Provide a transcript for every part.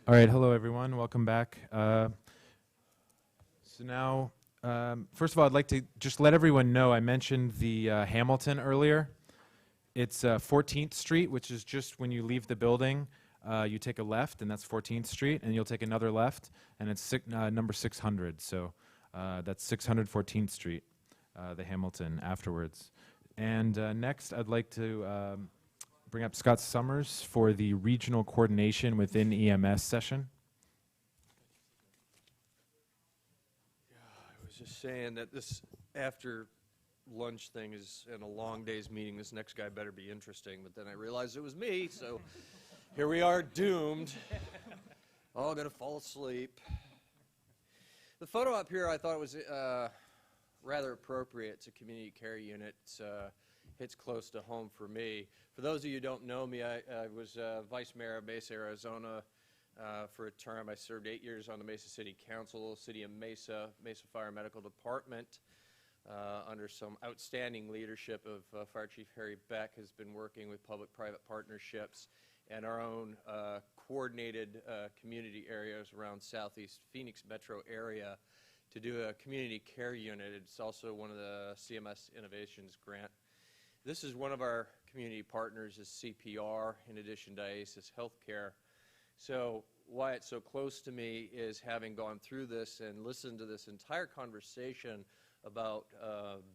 All right, hello everyone. Welcome back. So now, first of all, I'd like to just let everyone know I mentioned the Hamilton earlier. It's 14th Street, which is just when you leave the building, you take a left, and that's 14th Street, and you'll take another left, and it's number 600. So that's 614th Street, the Hamilton, afterwards. And next, I'd like to bring up Scott Summers for the regional coordination within EMS session. I was just saying that this after lunch thing is in a long day's meeting. This next guy better be interesting, but then I realized it was me, so here we are, doomed. All gonna fall asleep. The photo up here I thought was rather appropriate. It's a community care unit. Hits close to home for me. For those of you who don't know me, I was Vice Mayor of Mesa, Arizona for a term. I served 8 years on the Mesa City Council, City of Mesa, Mesa Fire Medical Department, under some outstanding leadership of Fire Chief Harry Beck, has been working with public-private partnerships and our own coordinated community areas around Southeast Phoenix metro area to do a community care unit. It's also one of the CMS Innovations grant. This is one of our community partners is CPR, in addition to IASIS Healthcare. So why it's so close to me is having gone through this and listened to this entire conversation about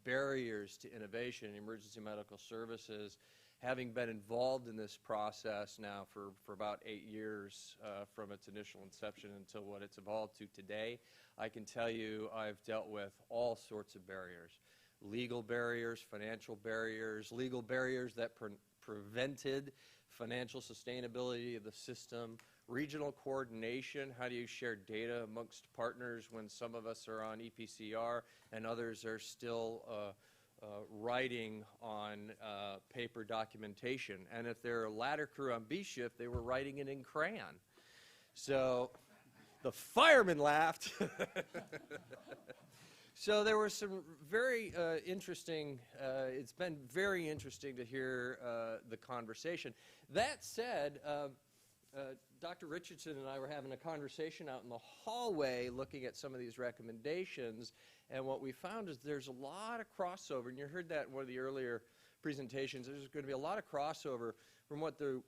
barriers to innovation in emergency medical services, having been involved in this process now for about 8 years from its initial inception until what it's evolved to today. I can tell you I've dealt with all sorts of barriers. Legal barriers, financial barriers, legal barriers that prevented financial sustainability of the system, regional coordination, how do you share data amongst partners when some of us are on EPCR and others are still writing on paper documentation. And if they're a ladder crew on B shift, they were writing it in crayon. So the firemen laughed. So there were some very interesting, it's been very interesting to hear the conversation. That said, Dr. Richardson and I were having a conversation out in the hallway looking at some of these recommendations, and what we found is there's a lot of crossover, and you heard that in one of the earlier presentations. There's going to be a lot of crossover from what the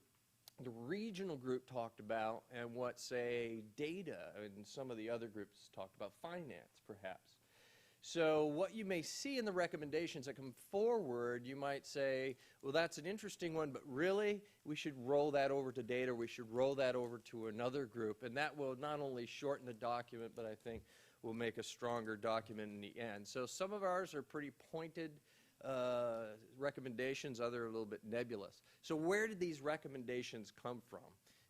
regional group talked about and what, say, data and some of the other groups talked about, finance perhaps. So what you may see in the recommendations that come forward, you might say, well, that's an interesting one, but really, we should roll that over to data, we should roll that over to another group, and that will not only shorten the document, but I think will make a stronger document in the end. So some of ours are pretty pointed recommendations, others are a little bit nebulous. So where did these recommendations come from?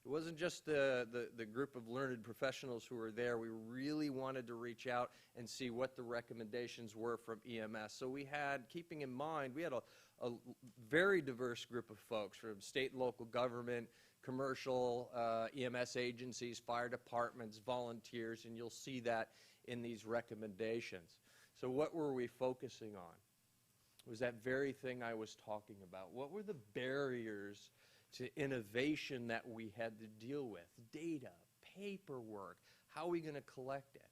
It wasn't just the group of learned professionals who were there. We really wanted to reach out and see what the recommendations were from EMS. So we had, keeping in mind, we had a very diverse group of folks from state and local government, commercial, EMS agencies, fire departments, volunteers, and you'll see that in these recommendations. So what were we focusing on? It was that very thing I was talking about. What were the barriers to innovation that we had to deal with? Data, paperwork, how are we going to collect it?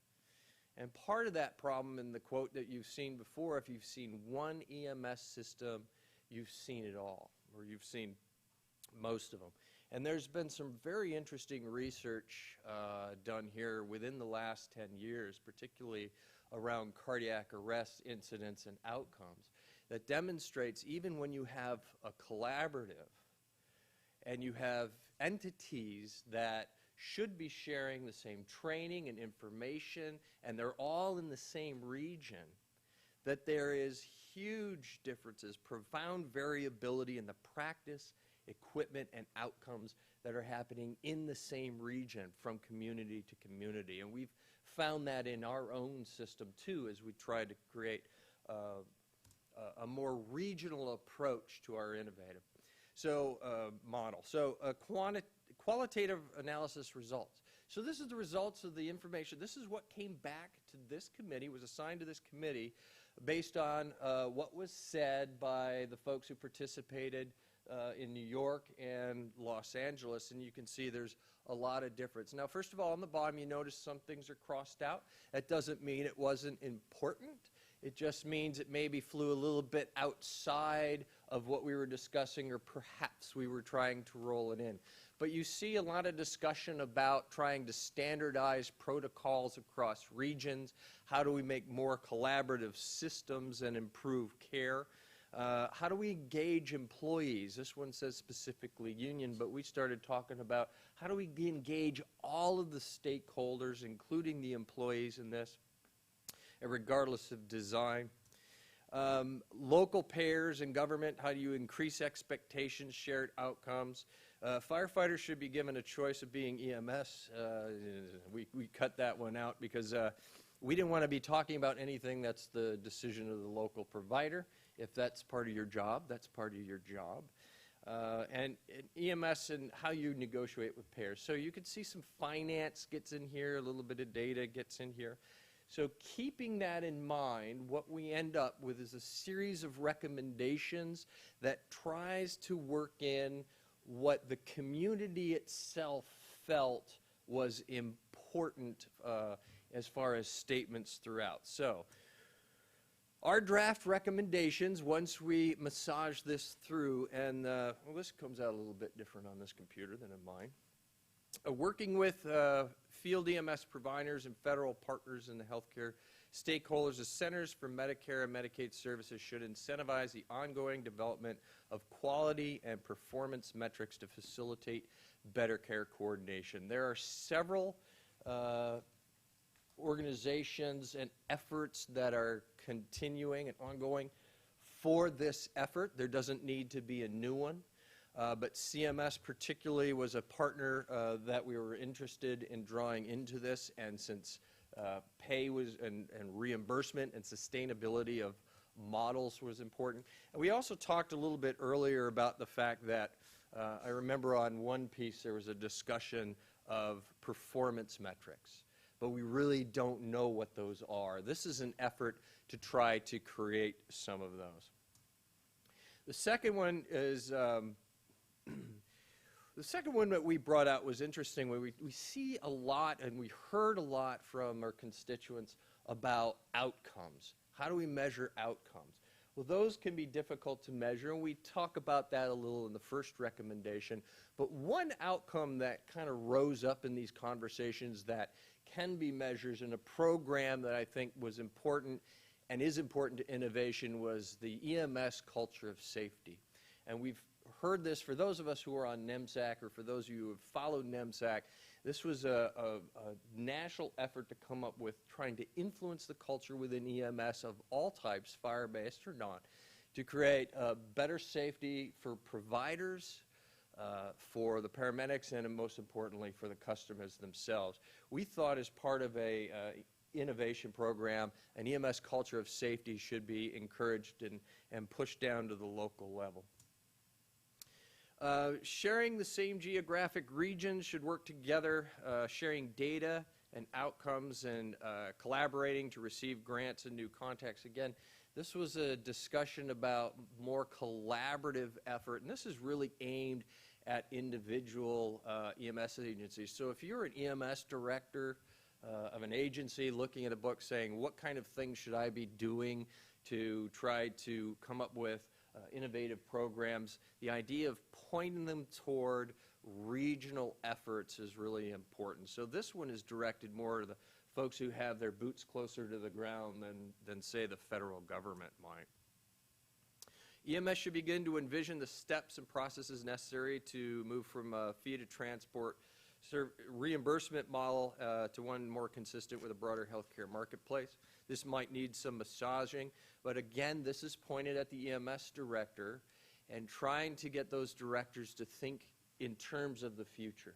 And part of that problem in the quote that you've seen before, if you've seen one EMS system, you've seen it all, or you've seen most of them. And there's been some very interesting research done here within the last 10 years, particularly around cardiac arrest incidents and outcomes, that demonstrates even when you have a collaborative and you have entities that should be sharing the same training and information, and they're all in the same region, that there is huge differences, profound variability in the practice, equipment, and outcomes that are happening in the same region from community to community. And we've found that in our own system, too, as we try to create a more regional approach to our innovative model. So qualitative analysis results. So this is the results of the information. This is what came back to this committee, was assigned to this committee based on what was said by the folks who participated in New York and Los Angeles, and you can see there's a lot of difference. Now, first of all, on the bottom, you notice some things are crossed out. That doesn't mean it wasn't important. It just means it maybe flew a little bit outside of what we were discussing, or perhaps we were trying to roll it in. But you see a lot of discussion about trying to standardize protocols across regions. How do we make more collaborative systems and improve care? How do we engage employees? This one says specifically union, but we started talking about how do we engage all of the stakeholders, including the employees in this, regardless of design. Local payers and government, how do you increase expectations, shared outcomes? Firefighters should be given a choice of being EMS. We cut that one out because we didn't want to be talking about anything that's the decision of the local provider. If that's part of your job, that's part of your job. And EMS and how you negotiate with payers. So you can see some finance gets in here, a little bit of data gets in here. So keeping that in mind, what we end up with is a series of recommendations that tries to work in what the community itself felt was important as far as statements throughout. So our draft recommendations, once we massage this through, and well, this comes out a little bit different on this computer than on mine. Working with field EMS providers and federal partners in the healthcare stakeholders, the Centers for Medicare and Medicaid Services should incentivize the ongoing development of quality and performance metrics to facilitate better care coordination. There are several organizations and efforts that are continuing and ongoing for this effort. There doesn't need to be a new one. But CMS particularly was a partner that we were interested in drawing into this, and since pay was and reimbursement and sustainability of models was important. And we also talked a little bit earlier about the fact that I remember on one piece there was a discussion of performance metrics, but we really don't know what those are. This is an effort to try to create some of those. The second one is the second one that we brought out was interesting. We see a lot and we heard a lot from our constituents about outcomes. How do we measure outcomes? Well, those can be difficult to measure, and we talk about that a little in the first recommendation. But one outcome that kind of rose up in these conversations that can be measured in a program that I think was important and is important to innovation was the EMS culture of safety. And we've heard this for those of us who are on NEMSAC, or for those of you who have followed NEMSAC. This was a national effort to come up with trying to influence the culture within EMS of all types, fire-based or not, to create better safety for providers, for the paramedics, and most importantly for the customers themselves. We thought as part of a innovation program, an EMS culture of safety should be encouraged and pushed down to the local level. Sharing the same geographic regions should work together, sharing data and outcomes, and collaborating to receive grants and new contacts. Again, this was a discussion about more collaborative effort, and this is really aimed at individual EMS agencies. So if you're an EMS director of an agency looking at a book saying, what kind of things should I be doing to try to come up with innovative programs, the idea of pointing them toward regional efforts is really important. So this one is directed more to the folks who have their boots closer to the ground than say, the federal government might. EMS should begin to envision the steps and processes necessary to move from a fee-to-transport reimbursement model to one more consistent with a broader healthcare marketplace. This might need some massaging, but again, this is pointed at the EMS director and trying to get those directors to think in terms of the future.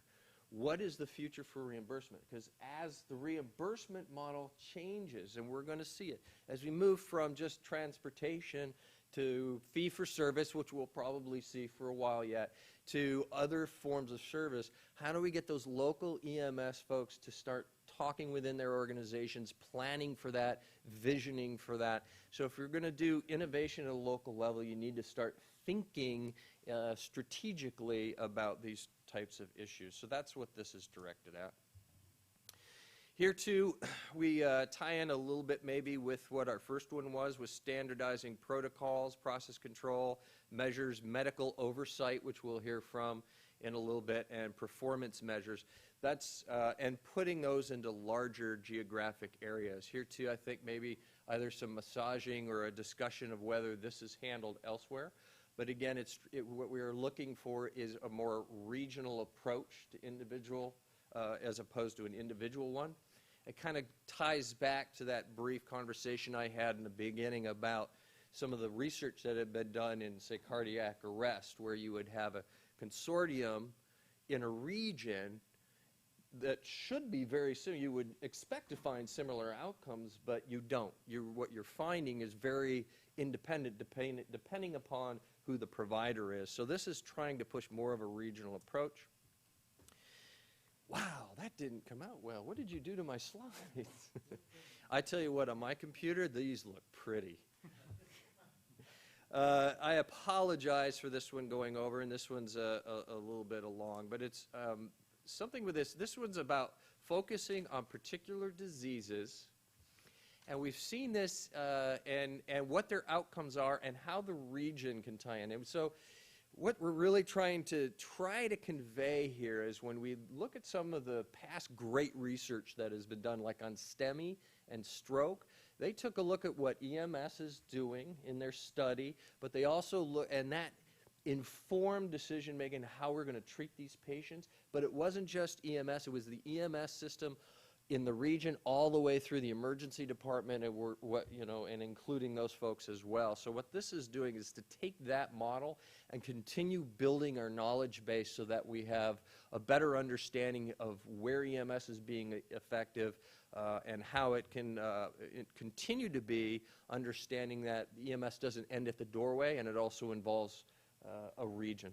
What is the future for reimbursement? Because as the reimbursement model changes, and we're going to see it, as we move from just transportation to fee-for-service, which we'll probably see for a while yet, to other forms of service, how do we get those local EMS folks to start talking within their organizations, planning for that, visioning for that? So if you're going to do innovation at a local level, you need to start thinking strategically about these types of issues. So that's what this is directed at. Here too, we tie in a little bit maybe with what our first one was standardizing protocols, process control, measures, medical oversight, which we'll hear from in a little bit, and performance measures. That's, and putting those into larger geographic areas. Here too, I think maybe either some massaging or a discussion of whether this is handled elsewhere. But again, what we are looking for is a more regional approach to individual as opposed to an individual one. It kind of ties back to that brief conversation I had in the beginning about some of the research that had been done in, say, cardiac arrest, where you would have a consortium in a region that should be very similar. You would expect to find similar outcomes, but you don't. What you're finding is very independent depending upon who the provider is. So this is trying to push more of a regional approach. Wow, that didn't come out well. What did you do to my slides? I tell you what, on my computer, these look pretty. I apologize for this one going over, and this one's a little bit long, but it's something with this. This one's about focusing on particular diseases, and we've seen this and what their outcomes are and how the region can tie in. And so what we're really trying to convey here is when we look at some of the past great research that has been done, like on STEMI and stroke, they took a look at what EMS is doing in their study, but they also look, and that informed decision-making, how we're going to treat these patients. But it wasn't just EMS, it was the EMS system in the region all the way through the emergency department and and including those folks as well. So what this is doing is to take that model and continue building our knowledge base so that we have a better understanding of where EMS is being effective and how it can continue to be, understanding that EMS doesn't end at the doorway and it also involves a region.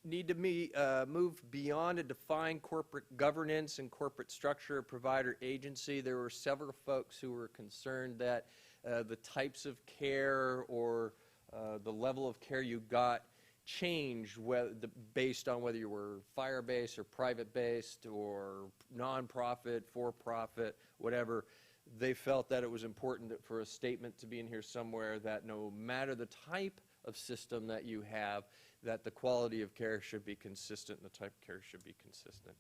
Need to move beyond a defined corporate governance and corporate structure of provider agency. There were several folks who were concerned that the types of care or the level of care you got changed based on whether you were fire-based or private-based or nonprofit, for-profit, whatever. They felt that it was important for a statement to be in here somewhere that no matter the type of system that you have, that the quality of care should be consistent and the type of care should be consistent.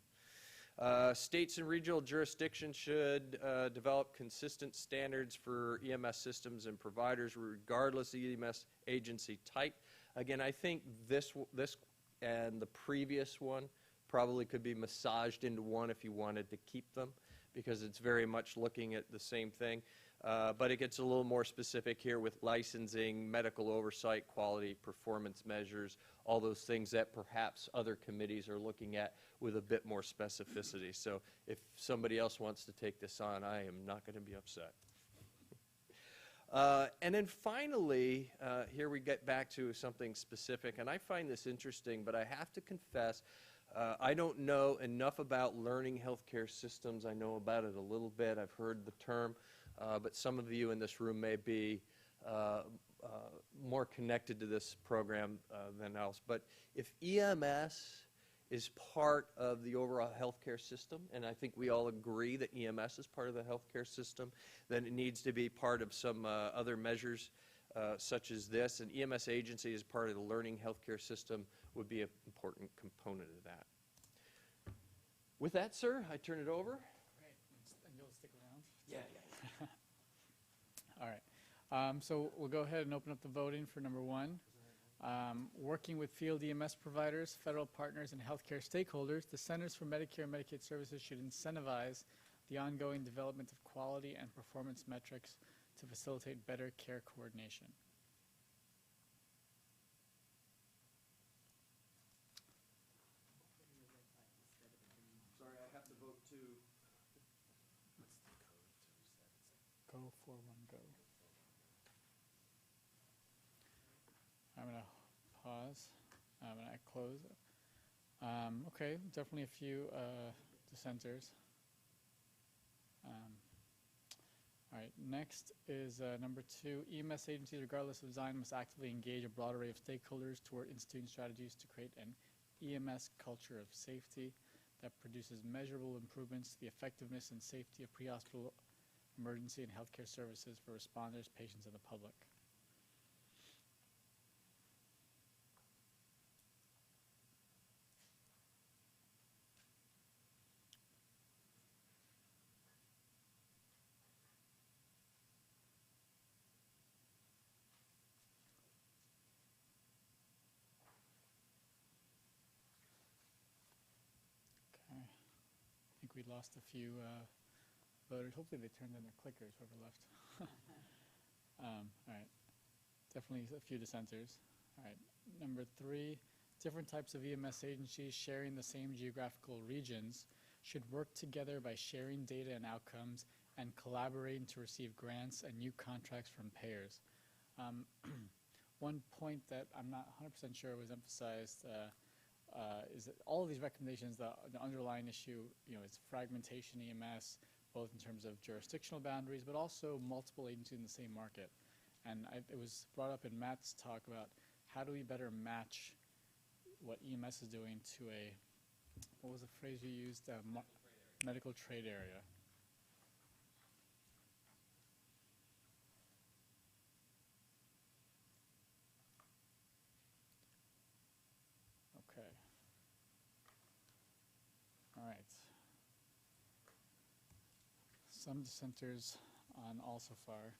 States and regional jurisdictions should develop consistent standards for EMS systems and providers regardless of EMS agency type. Again, I think this and the previous one probably could be massaged into one if you wanted to keep them, because it's very much looking at the same thing. But it gets a little more specific here with licensing, medical oversight, quality, performance measures, all those things that perhaps other committees are looking at with a bit more specificity. So if somebody else wants to take this on, I am not going to be upset. And then finally, here we get back to something specific, and I find this interesting, but I have to confess, I don't know enough about learning healthcare systems. I know about it a little bit. I've heard the term. But some of you in this room may be more connected to this program than else. But if EMS is part of the overall healthcare system, and I think we all agree that EMS is part of the healthcare system, then it needs to be part of some other measures such as this. An EMS agency as part of the learning healthcare system would be an important component of that. With that, sir, I turn it over. Great. And you'll stick around? Yeah. All right. So we'll go ahead and open up the voting for number one. Working with field EMS providers, federal partners, and healthcare stakeholders, the Centers for Medicare and Medicaid Services should incentivize the ongoing development of quality and performance metrics to facilitate better care coordination. Sorry, I have to vote to. Go 4-1 go. I'm going to pause. I'm going to close. Okay, definitely a few dissenters. All right, next is number 2. EMS agencies, regardless of design, must actively engage a broad array of stakeholders toward instituting strategies to create an EMS culture of safety that produces measurable improvements to the effectiveness and safety of pre-hospital emergency and healthcare services for responders, patients, and the public. Okay. I think we lost a few voters. Hopefully they turned in their clickers, whoever left. All right. Definitely a few dissenters. All right. Number 3, different types of EMS agencies sharing the same geographical regions should work together by sharing data and outcomes and collaborating to receive grants and new contracts from payers. One point that I'm not 100% sure was emphasized is that all of these recommendations, the underlying issue, is fragmentation EMS, both in terms of jurisdictional boundaries, but also multiple agencies in the same market. And it was brought up in Matt's talk about how do we better match what EMS is doing to a, what was the phrase you used? Medical trade area. Okay. All right. Some dissenters on all so far.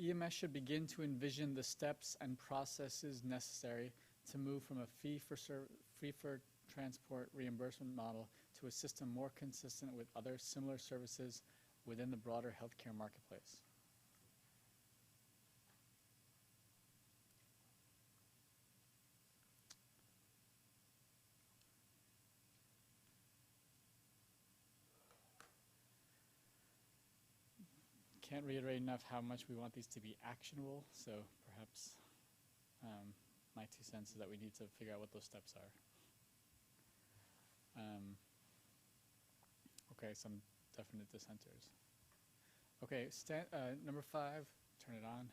EMS should begin to envision the steps and processes necessary to move from a fee-for-transport reimbursement model to a system more consistent with other similar services within the broader healthcare marketplace. Can't reiterate enough how much we want these to be actionable, so perhaps my 2 cents is that we need to figure out what those steps are. Okay, some definite dissenters. Okay, number 5, turn it on.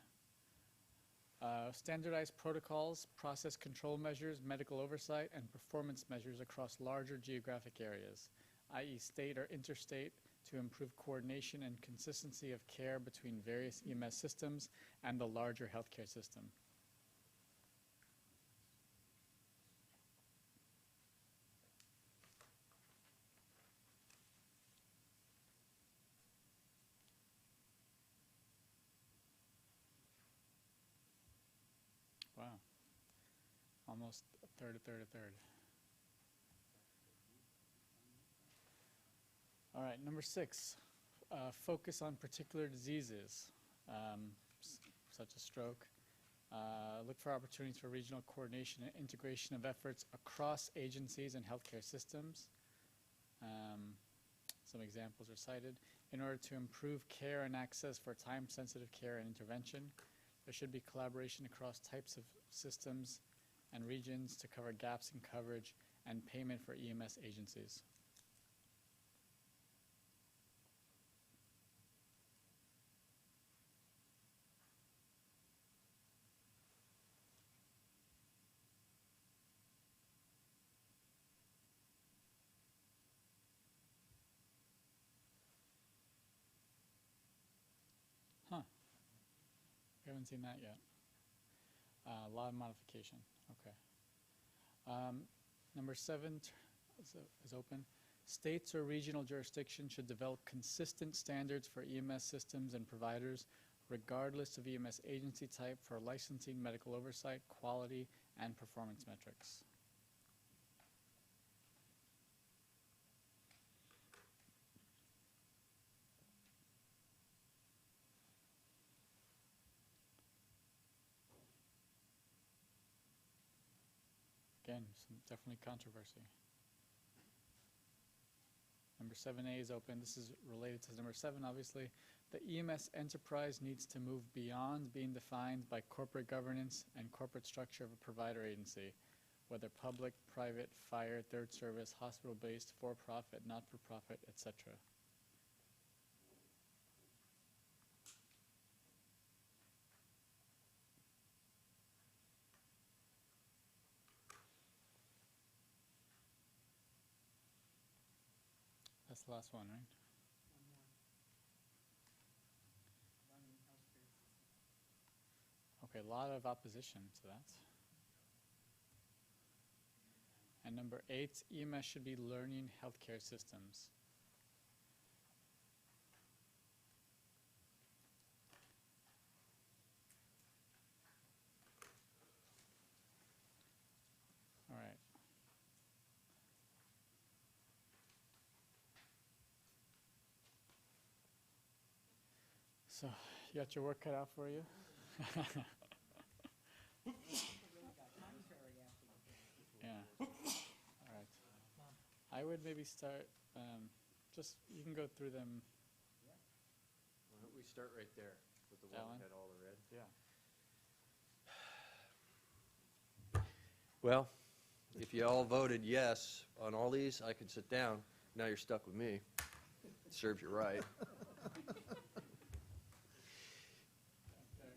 Standardized protocols, process control measures, medical oversight, and performance measures across larger geographic areas, i.e. state or interstate, to improve coordination and consistency of care between various EMS systems and the larger healthcare system. Wow. Almost a third, a third, a third. All right, number 6, focus on particular diseases, such as stroke. Look for opportunities for regional coordination and integration of efforts across agencies and healthcare systems. Some examples are cited. In order to improve care and access for time-sensitive care and intervention, there should be collaboration across types of systems and regions to cover gaps in coverage and payment for EMS agencies. Huh. We haven't seen that yet. A lot of modification. Okay. Number 7 is open. States or regional jurisdictions should develop consistent standards for EMS systems and providers, regardless of EMS agency type, for licensing, medical oversight, quality, and performance metrics. Again, some definitely controversy. Number 7A is open. This is related to number 7, obviously. The EMS enterprise needs to move beyond being defined by corporate governance and corporate structure of a provider agency, whether public, private, fire, third service, hospital-based, for-profit, not-for-profit, etc. That's the last one, right? Okay, a lot of opposition to that. And number 8, EMS should be learning healthcare systems. All right. So, you got your work cut out for you? Yeah. All right. I would maybe start, just, you can go through them. Why don't we start right there with the one Alan? that had all the red? Yeah. Well, if you all voted yes on all these, I could sit down. Now you're stuck with me. Serves you right.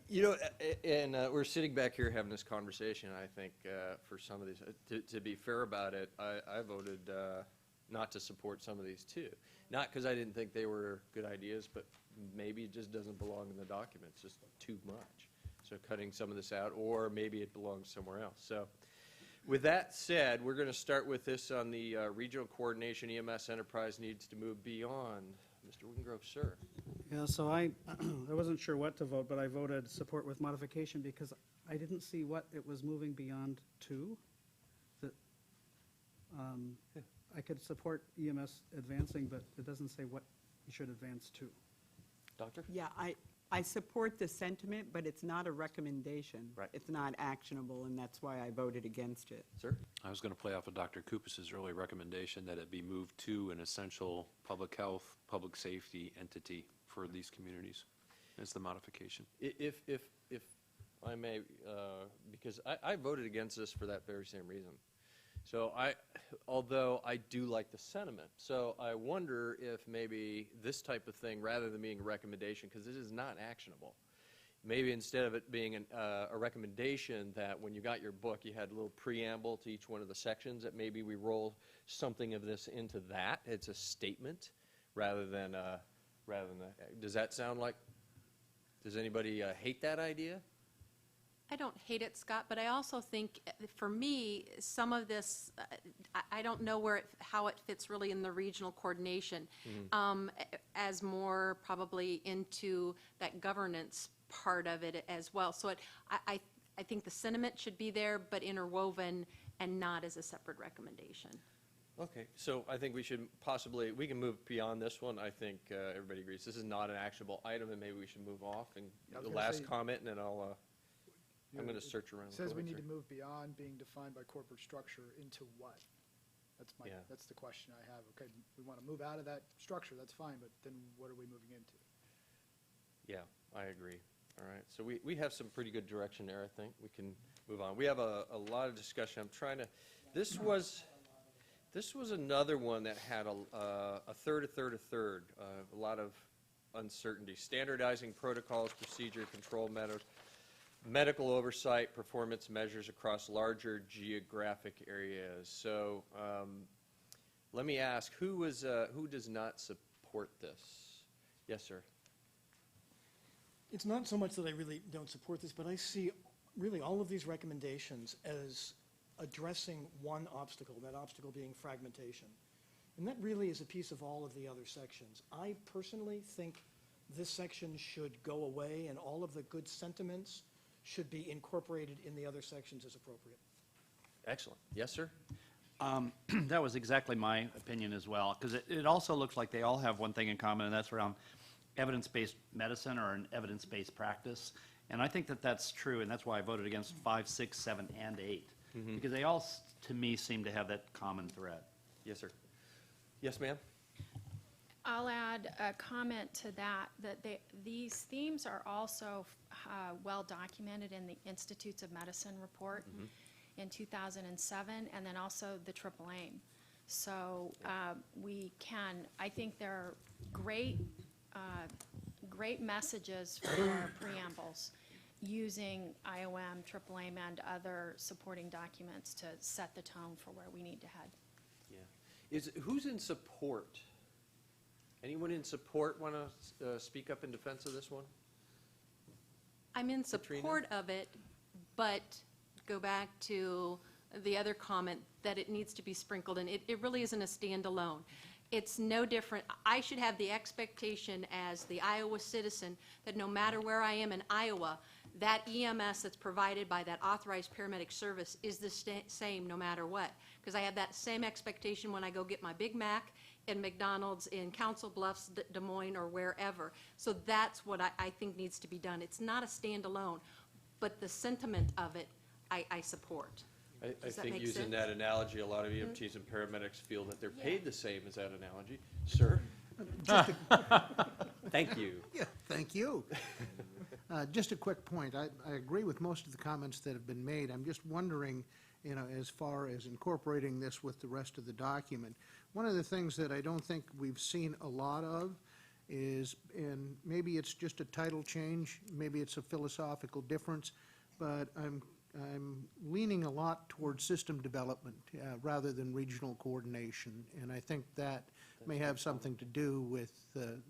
You know, and we're sitting back here having this conversation, I think, for some of these. To be fair about it, I voted not to support some of these too. Not because I didn't think they were good ideas, but maybe it just doesn't belong in the document. It's just too much. So cutting some of this out, or maybe it belongs somewhere else. So with that said, we're going to start with this on the regional coordination EMS enterprise needs to move beyond. Mr. Wingrove, sir. Yeah, so I wasn't sure what to vote, but I voted support with modification because I didn't see what it was moving beyond to. That I could support EMS advancing, but it doesn't say what you should advance to. Doctor? Yeah, I support the sentiment, but it's not a recommendation. Right. It's not actionable, and that's why I voted against it. Sir? I was going to play off of Dr. Kupas's early recommendation that it be moved to an essential public health, public safety entity for these communities as the modification. If I may, because I voted against this for that very same reason. So although I do like the sentiment, so I wonder if maybe this type of thing, rather than being a recommendation, because this is not actionable, maybe instead of it being a recommendation that when you got your book, you had a little preamble to each one of the sections, that maybe we roll something of this into that. It's a statement rather than does that sound like, does anybody hate that idea? I don't hate it, Scott, but I also think, for me, some of this, I don't know how it fits really in the regional coordination, as more probably into that governance part of it as well. So I think the sentiment should be there, but interwoven and not as a separate recommendation. Okay, so I think we should we can move beyond this one. I think everybody agrees this is not an actionable item, and maybe we should move off. And I was the gonna last say- comment, and then I'm going to search around. It says Go we ahead, need to sir. move beyond being defined by corporate structure into what? Yeah. That's the question I have. Okay, we want to move out of that structure, that's fine, but then what are we moving into? Yeah, I agree. All right, so we have some pretty good direction there, I think. We can move on. We have a lot of discussion. I'm trying to, this was another one that had a third, a lot of uncertainty. Standardizing protocols, procedure, control methods, medical oversight, performance measures across larger geographic areas. So let me ask, who does not support this? Yes, sir. It's not so much that I really don't support this, but I see really all of these recommendations as addressing one obstacle, that obstacle being fragmentation. And that really is a piece of all of the other sections. I personally think this section should go away and all of the good sentiments should be incorporated in the other sections as appropriate. Excellent. Yes, sir? That was exactly my opinion as well, because it also looks like they all have one thing in common, and that's around evidence-based medicine or an evidence-based practice. And I think that that's true, and that's why I voted against 5, 6, 7, and 8, because they all, to me, seem to have that common thread. Yes, sir. Yes, ma'am? I'll add a comment to that, these themes are also well documented in the Institutes of Medicine report in 2007, and then also the Triple Aim. So I think there are great messages for preambles using IOM, Triple Aim, and other supporting documents to set the tone for where we need to head. Yeah. Who's in support Anyone in support want to speak up in defense of this one? I'm in Katrina? support of it, but go back to the other comment that it needs to be sprinkled in. It really isn't a standalone. It's no different. I should have the expectation as the Iowa citizen that no matter where I am in Iowa, that EMS that's provided by that authorized paramedic service is the same no matter what. Because I have that same expectation when I go get my Big Mac in McDonald's in Council Bluffs, Des Moines, or wherever. So that's what I think needs to be done. It's not a standalone, but the sentiment of it, I support. I Does that think make using sense? that analogy, a lot of EMTs and paramedics feel that they're paid the same as that analogy. Sir? Thank you. Yeah, thank you. Just a quick point. I agree with most of the comments that have been made. I'm just wondering, you know, as far as incorporating this with the rest of the document, one of the things that I don't think we've seen a lot of is, and maybe it's just a title change, maybe it's a philosophical difference, but I'm leaning a lot towards system development rather than regional coordination, and I think that may have something to do with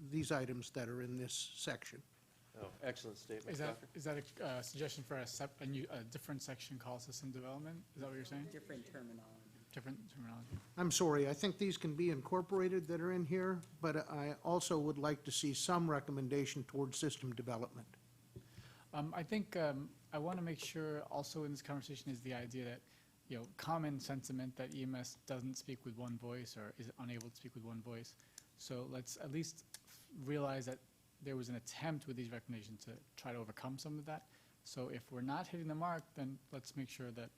these items that are in this section. Oh, excellent statement, Is that, Doctor. is that a suggestion for a different section called system development? Is that what you're saying? Different terminology. Different terminology. I'm sorry, I think these can be incorporated that are in here, but I also would like to see some recommendation towards system development. I think I want to make sure also in this conversation is the idea that, you know, common sentiment that EMS doesn't speak with one voice or is unable to speak with one voice. So let's at least realize that there was an attempt with these recommendations to try to overcome some of that. So if we're not hitting the mark, then let's make sure that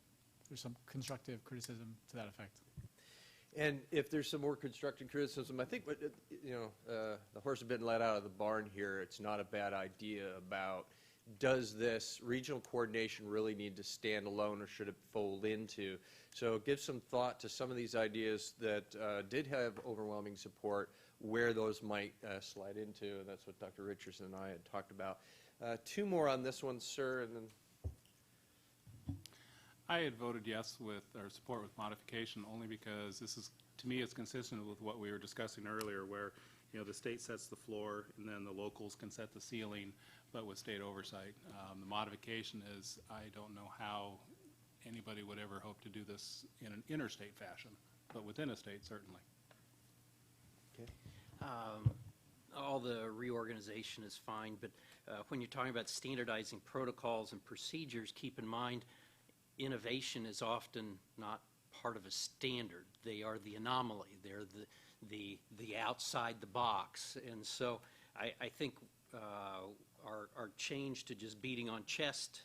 there's some constructive criticism to that effect. And if there's some more constructive criticism, I think, the horse has been let out of the barn here. It's not a bad idea about, does this regional coordination really need to stand alone or should it fold into? So give some thought to some of these ideas that did have overwhelming support, where those might slide into, and that's what Dr. Richardson and I had talked about. Two more on this one, sir, and then I had voted yes with, or support with modification, only because this is, to me, it's consistent with what we were discussing earlier, where, you know, the state sets the floor and then the locals can set the ceiling, but with state oversight. The modification is, I don't know how anybody would ever hope to do this in an interstate fashion, but within a state, certainly. All the reorganization is fine, but when you're talking about standardizing protocols and procedures, keep in mind innovation is often not part of a standard. They are the anomaly. They're the outside the box. And so I think our change to just beating on chest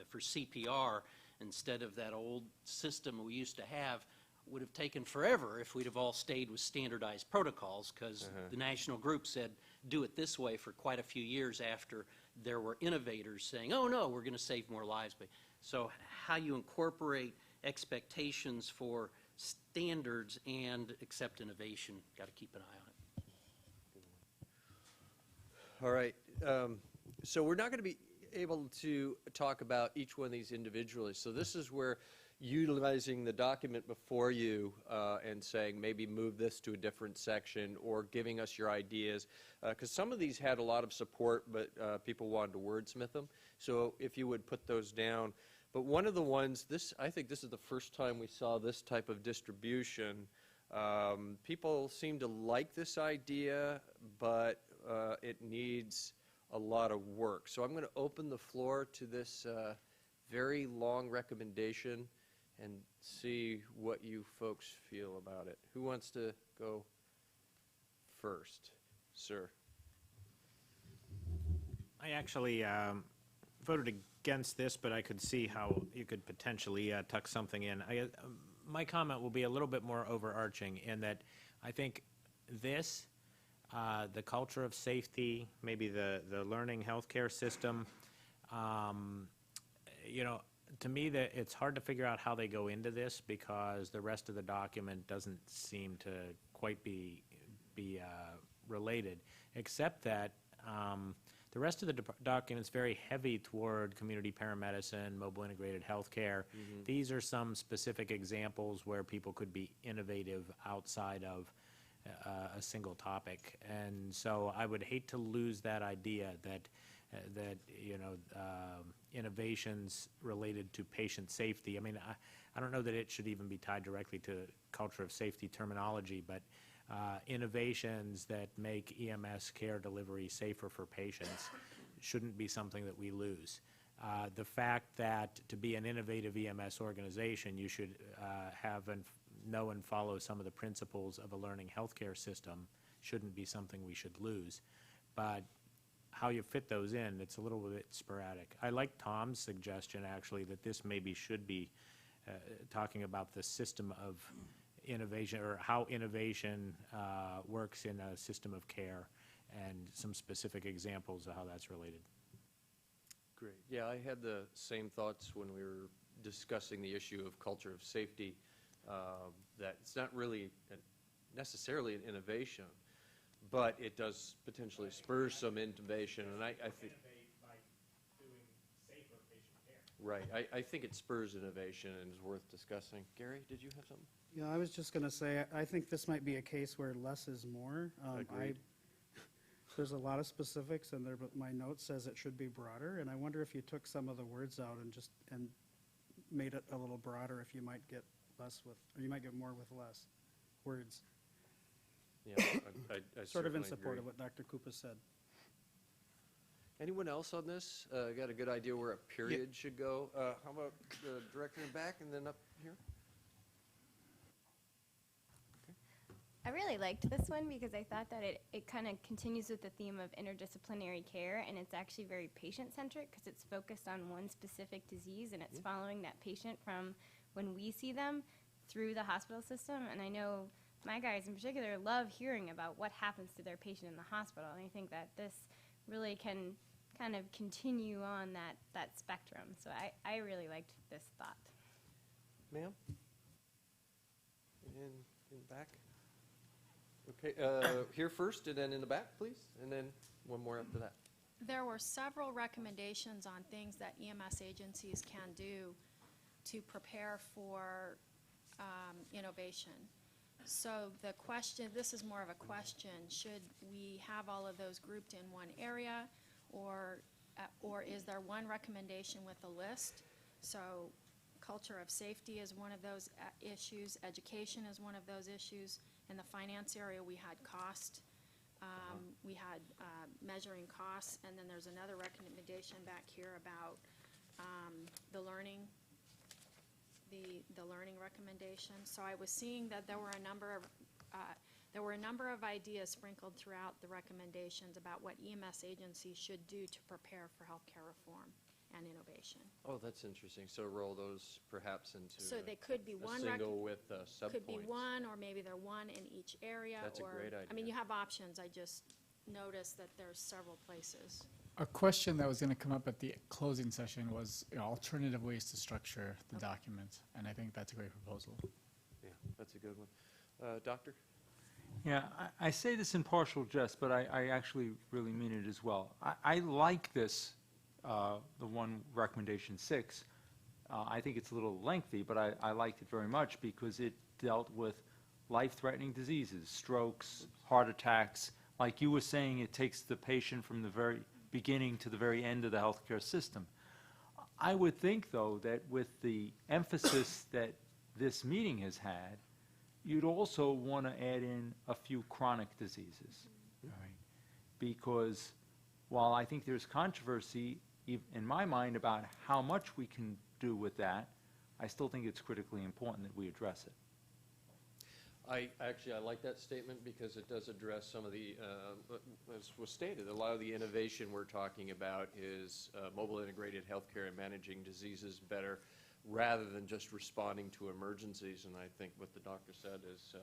for CPR instead of that old system we used to have would have taken forever if we'd have all stayed with standardized protocols, because the national group said do it this way for quite a few years after there were innovators saying, oh no, we're going to save more lives. So how you incorporate expectations for standards and accept innovation, got to keep an eye on it. all right. So we're not going to be able to talk about each one of these individually. So this is where utilizing the document before you and saying maybe move this to a different section or giving us your ideas, because some of these had a lot of support, but people wanted to wordsmith them. So if you would put those down. But one of the ones, I think this is the first time we saw this type of distribution. People seem to like this idea, but it needs a lot of work. So I'm going to open the floor to this very long recommendation and see what you folks feel about it. Who wants to go first? Sir. I actually voted against this, but I could see how you could potentially tuck something in. My comment will be a little bit more overarching in that I think this, the culture of safety, maybe the learning healthcare system, you know, to me that it's hard to figure out how they go into this because the rest of the document doesn't seem to quite be related, except that the rest of the document is very heavy toward community paramedicine, mobile integrated healthcare. These are some specific examples where people could be innovative outside of, a single topic. And so I would hate to lose that idea that innovations related to patient safety. I mean, I don't know that it should even be tied directly to culture of safety terminology, but innovations that make EMS care delivery safer for patients shouldn't be something that we lose. The fact that to be an innovative EMS organization, you should have and know and follow some of the principles of a learning healthcare system shouldn't be something we should lose. But how you fit those in, it's a little bit sporadic. I like Tom's suggestion, actually, that this maybe should be talking about the system of innovation, or how innovation works in a system of care, and some specific examples of how that's related. Great. Yeah, I had the same thoughts when we were discussing the issue of culture of safety, that it's not really necessarily an innovation, but it does potentially spur some innovation, and I think... Right. I think it spurs innovation and is worth discussing. Gary, did you have something? Yeah, I was just going to say, I think this might be a case where less is more. Agreed. There's a lot of specifics in there, but my note says it should be broader, and I wonder if you took some of the words out and made it a little broader, if you might get less with, or you might get more with less words. Yeah, I Sort of in certainly support agree. of what Dr. Koopa said. Anyone else on this? Got a good idea where a period should go? How about the director in back and then up here? I really liked this one because I thought that it kind of continues with the theme of interdisciplinary care, and it's actually very patient-centric because it's focused on one specific disease, and it's following that patient from when we see them through the hospital system. And I know my guys in particular love hearing about what happens to their patient in the hospital, and I think that this really can kind of continue on that spectrum. So I really liked this thought. Ma'am? In back? Okay, here first, and then in the back, please, and then one more after that. There were several recommendations on things that EMS agencies can do to prepare for innovation. So the question, this is more of a question, should we have all of those grouped in one area, or is there one recommendation with a list? So culture of safety is one of those issues, education is one of those issues. In the finance area, we had cost, we had measuring costs, and then there's another recommendation back here about the learning recommendation. So I was seeing that there were a number of ideas sprinkled throughout the recommendations about what EMS agencies should do to prepare for healthcare reform and innovation. Oh, that's interesting. So roll those perhaps into So they could be one a single with subpoints. could be one, or maybe they're one in each area. That's a great idea. I mean, you have options. I just noticed that there's several places. A question that was going to come up at the closing session was alternative ways to structure the document, and I think that's a great proposal. Yeah, that's a good one. Doctor? Yeah, I say this in partial jest, but I actually really mean it as well. I like this, the one recommendation 6. I think it's a little lengthy, but I liked it very much because it dealt with life-threatening diseases, strokes, heart attacks. Like you were saying, it takes the patient from the very beginning to the very end of the healthcare system. I would think, though, that with the emphasis that this meeting has had, you'd also want to add in a few chronic diseases, right? Because while I think there's controversy in my mind about how much we can do with that, I still think it's critically important that we address it. I like that statement because it does address some of the, as was stated, a lot of the innovation we're talking about is mobile integrated healthcare and managing diseases better rather than just responding to emergencies. And I think what the doctor said is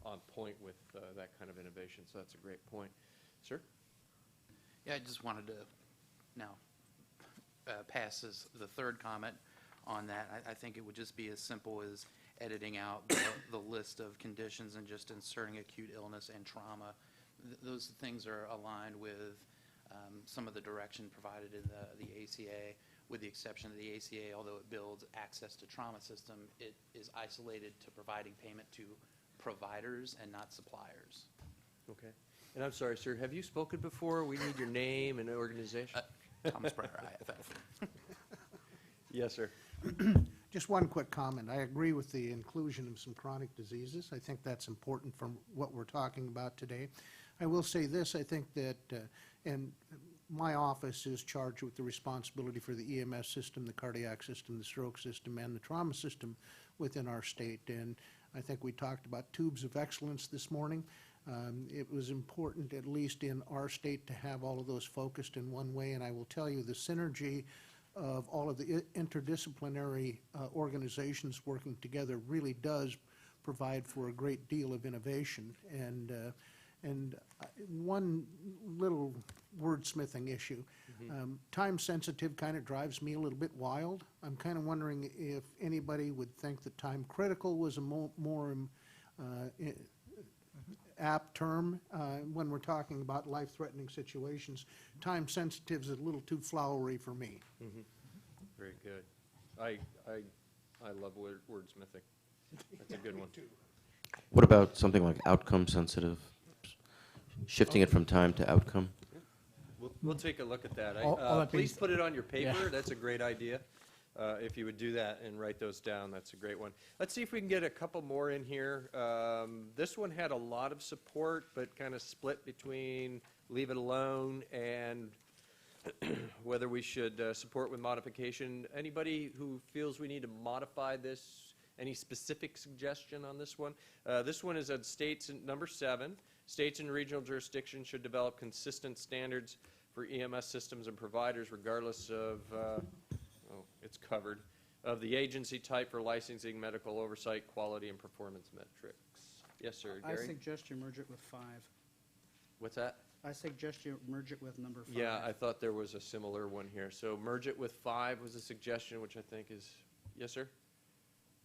on point with that kind of innovation. So that's a great point. Sir? Yeah, I just wanted to now pass as the third comment on that. I think it would just be as simple as editing out the list of conditions and just inserting acute illness and trauma. Those things are aligned with some of the direction provided in the ACA, with the exception of the ACA, although it builds access to trauma system, it is isolated to providing payment to providers and not suppliers. Okay. And I'm sorry, sir, have you spoken before? We need your name and organization. Thomas Breyer, IFF. Yes, sir. Just one quick comment. I agree with the inclusion of some chronic diseases. I think that's important from what we're talking about today. I will say this, I think that, and my office is charged with the responsibility for the EMS system, the cardiac system, the stroke system, and the trauma system within our state. And I think we talked about tubes of excellence this morning. It was important, at least in our state, to have all of those focused in one way. And I will tell you, the synergy of all of the interdisciplinary organizations working together really does provide for a great deal of innovation. And one little wordsmithing issue, time sensitive kind of drives me a little bit wild. I'm kind of wondering if anybody would think that time critical was a more apt term when we're talking about life-threatening situations. Time sensitive is a little too flowery for me. Very good. I love wordsmithing. That's a good one. What about something like outcome sensitive? Shifting it from time to outcome? We'll take a look at that. All that Please being- put it on your paper. Yeah. That's a great idea. If you would do that and write those down, that's a great one. Let's see if we can get a couple more in here. This one had a lot of support, but kind of split between leave it alone and whether we should support with modification. Anybody who feels we need to modify this, any specific suggestion on this one? This one is at states, number 7. States and regional jurisdictions should develop consistent standards for EMS systems and providers regardless of, it's covered, of the agency type for licensing, medical oversight, quality, and performance metrics. Yes, sir, I Gary? suggest you merge it with 5. What's that? I suggest you merge it with number 5. Yeah, I thought there was a similar one here. So merge it with 5 was a suggestion, which I think is, yes, sir?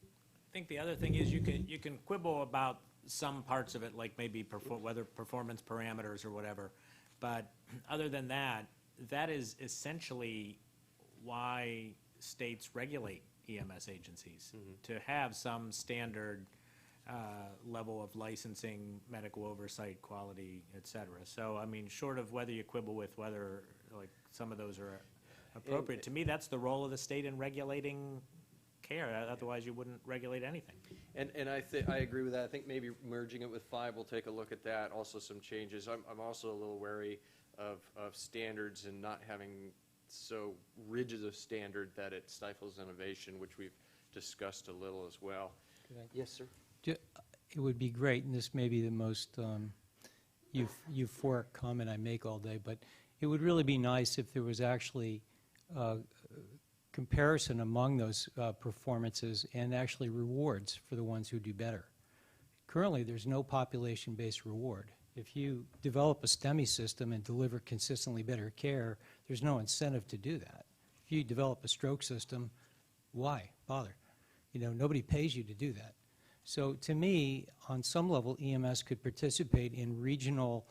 I think the other thing is you can quibble about some parts of it, like maybe whether performance parameters or whatever. But other than that, that is essentially why states regulate EMS agencies, to have some standard level of licensing, medical oversight, quality, et cetera. So, I mean, short of whether you quibble with whether, like, some of those are appropriate, to me, that's the role of the state in regulating care. Otherwise, you wouldn't regulate anything. And I agree with that. I think maybe merging it with 5, we'll take a look at that. Also some changes. I'm also a little wary of standards and not having so rigid a standard that it stifles innovation, which we've discussed a little as well. Yes, sir. It would be great, and this may be the most euphoric comment I make all day, but it would really be nice if there was actually comparison among those performances and actually rewards for the ones who do better. Currently, there's no population-based reward. If you develop a STEMI system and deliver consistently better care, there's no incentive to do that. If you develop a stroke system, why bother? You know, nobody pays you to do that. So to me, on some level, EMS could participate in regional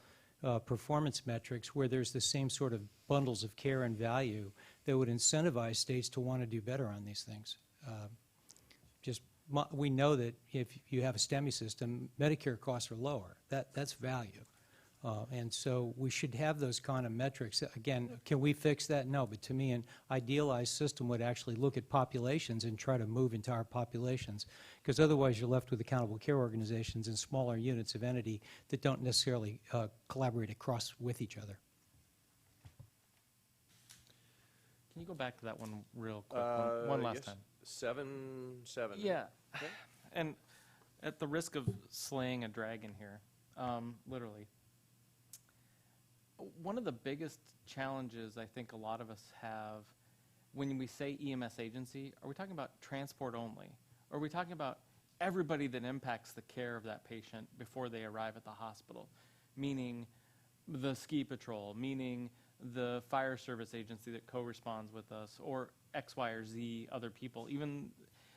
performance metrics where there's the same sort of bundles of care and value that would incentivize states to want to do better on these things. We know that if you have a STEMI system, Medicare costs are lower. That's value. And so we should have those kind of metrics. Again, can we fix that? No, but to me, an idealized system would actually look at populations and try to move entire populations, because otherwise you're left with accountable care organizations and smaller units of entity that don't necessarily collaborate across with each other. Can you go back to that one real quick, one last yes. time? 7-7. Yeah. Okay. And at the risk of slaying a dragon here, literally, one of the biggest challenges I think a lot of us have when we say EMS agency, are we talking about transport only? Or are we talking about everybody that impacts the care of that patient before they arrive at the hospital? Meaning the ski patrol, meaning the fire service agency that co-responds with us, or X, Y, or Z other people. Even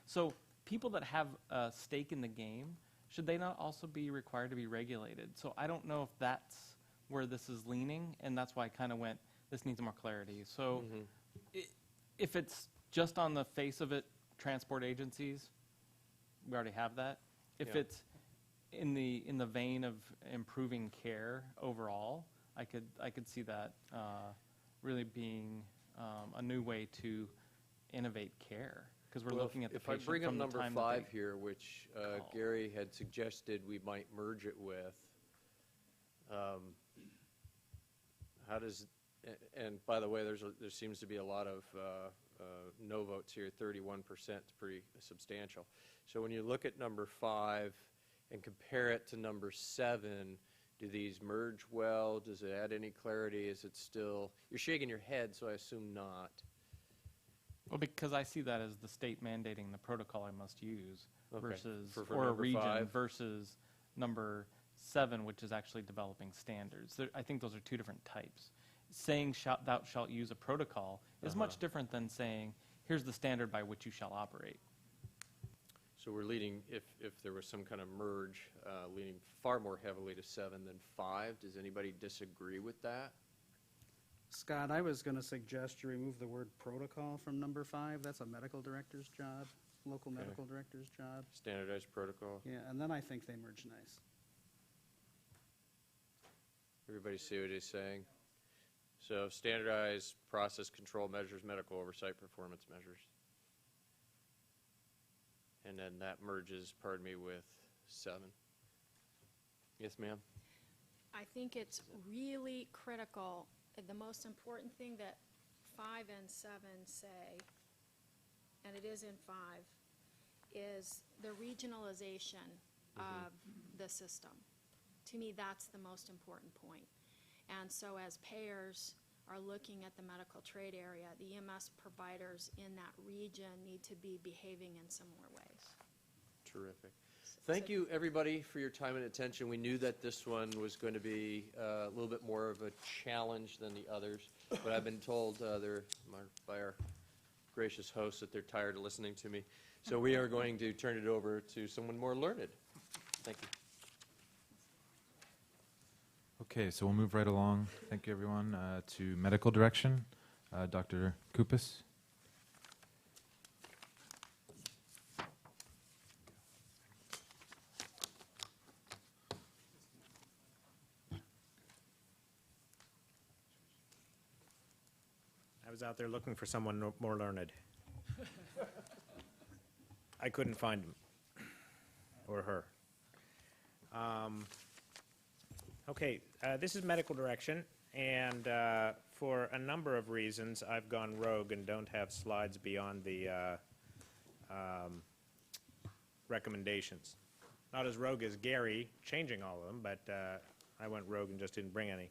so, people that have a stake in the game, should they not also be required to be regulated? So I don't know if that's where this is leaning, and that's why I kind of went, this needs more clarity. So if it's just on the face of it, transport agencies, we already have that. If it's in the vein of improving care overall, I could see that really being a new way to innovate care, because we're Well, looking at the if I patient bring up from the number time 5 that they here, which call. Gary had suggested we might merge it with, how does, and by the way, there seems to be a lot of no votes here, 31%, it's pretty substantial. So when you look at number 5 and compare it to number 7, do these merge well? Does it add any clarity? Is it still, you're shaking your head, so I assume not. Well, because I see that as the state mandating the protocol I must use Okay. versus, For or a number region 5? versus number 7, which is actually developing standards. I think those are two different types. Saying thou shalt use a protocol is much different than saying, here's the standard by which you shall operate. So we're leaning, if there was some kind of merge, leaning far more heavily to 7 than 5. Does anybody disagree with that? Scott, I was going to suggest you remove the word protocol from number 5. That's a medical director's job, local Okay. medical director's job. Standardized protocol. Yeah, and then I think they merge nice. Everybody see what he's saying? So standardized process control measures, medical oversight performance measures. And then that merges, pardon me, with 7. Yes, ma'am? I think it's really critical, the most important thing that 5 and 7 say, and it is in 5, is the regionalization of the system. To me, that's the most important point. And so as payers are looking at the medical trade area, the EMS providers in that region need to be behaving in similar ways. Terrific. Thank you, everybody, for your time and attention. We knew that this one was going to be a little bit more of a challenge than the others, but I've been told by our gracious hosts that they're tired of listening to me. So we are going to turn it over to someone more learned. Thank you. Okay, so we'll move right along. Thank you, everyone, to medical direction. Dr. Kupis. I was out there looking for someone more learned. I couldn't find him or her. Okay, this is medical direction, and for a number of reasons, I've gone rogue and don't have slides beyond the recommendations. Not as rogue as Gary, changing all of them, but I went rogue and just didn't bring any.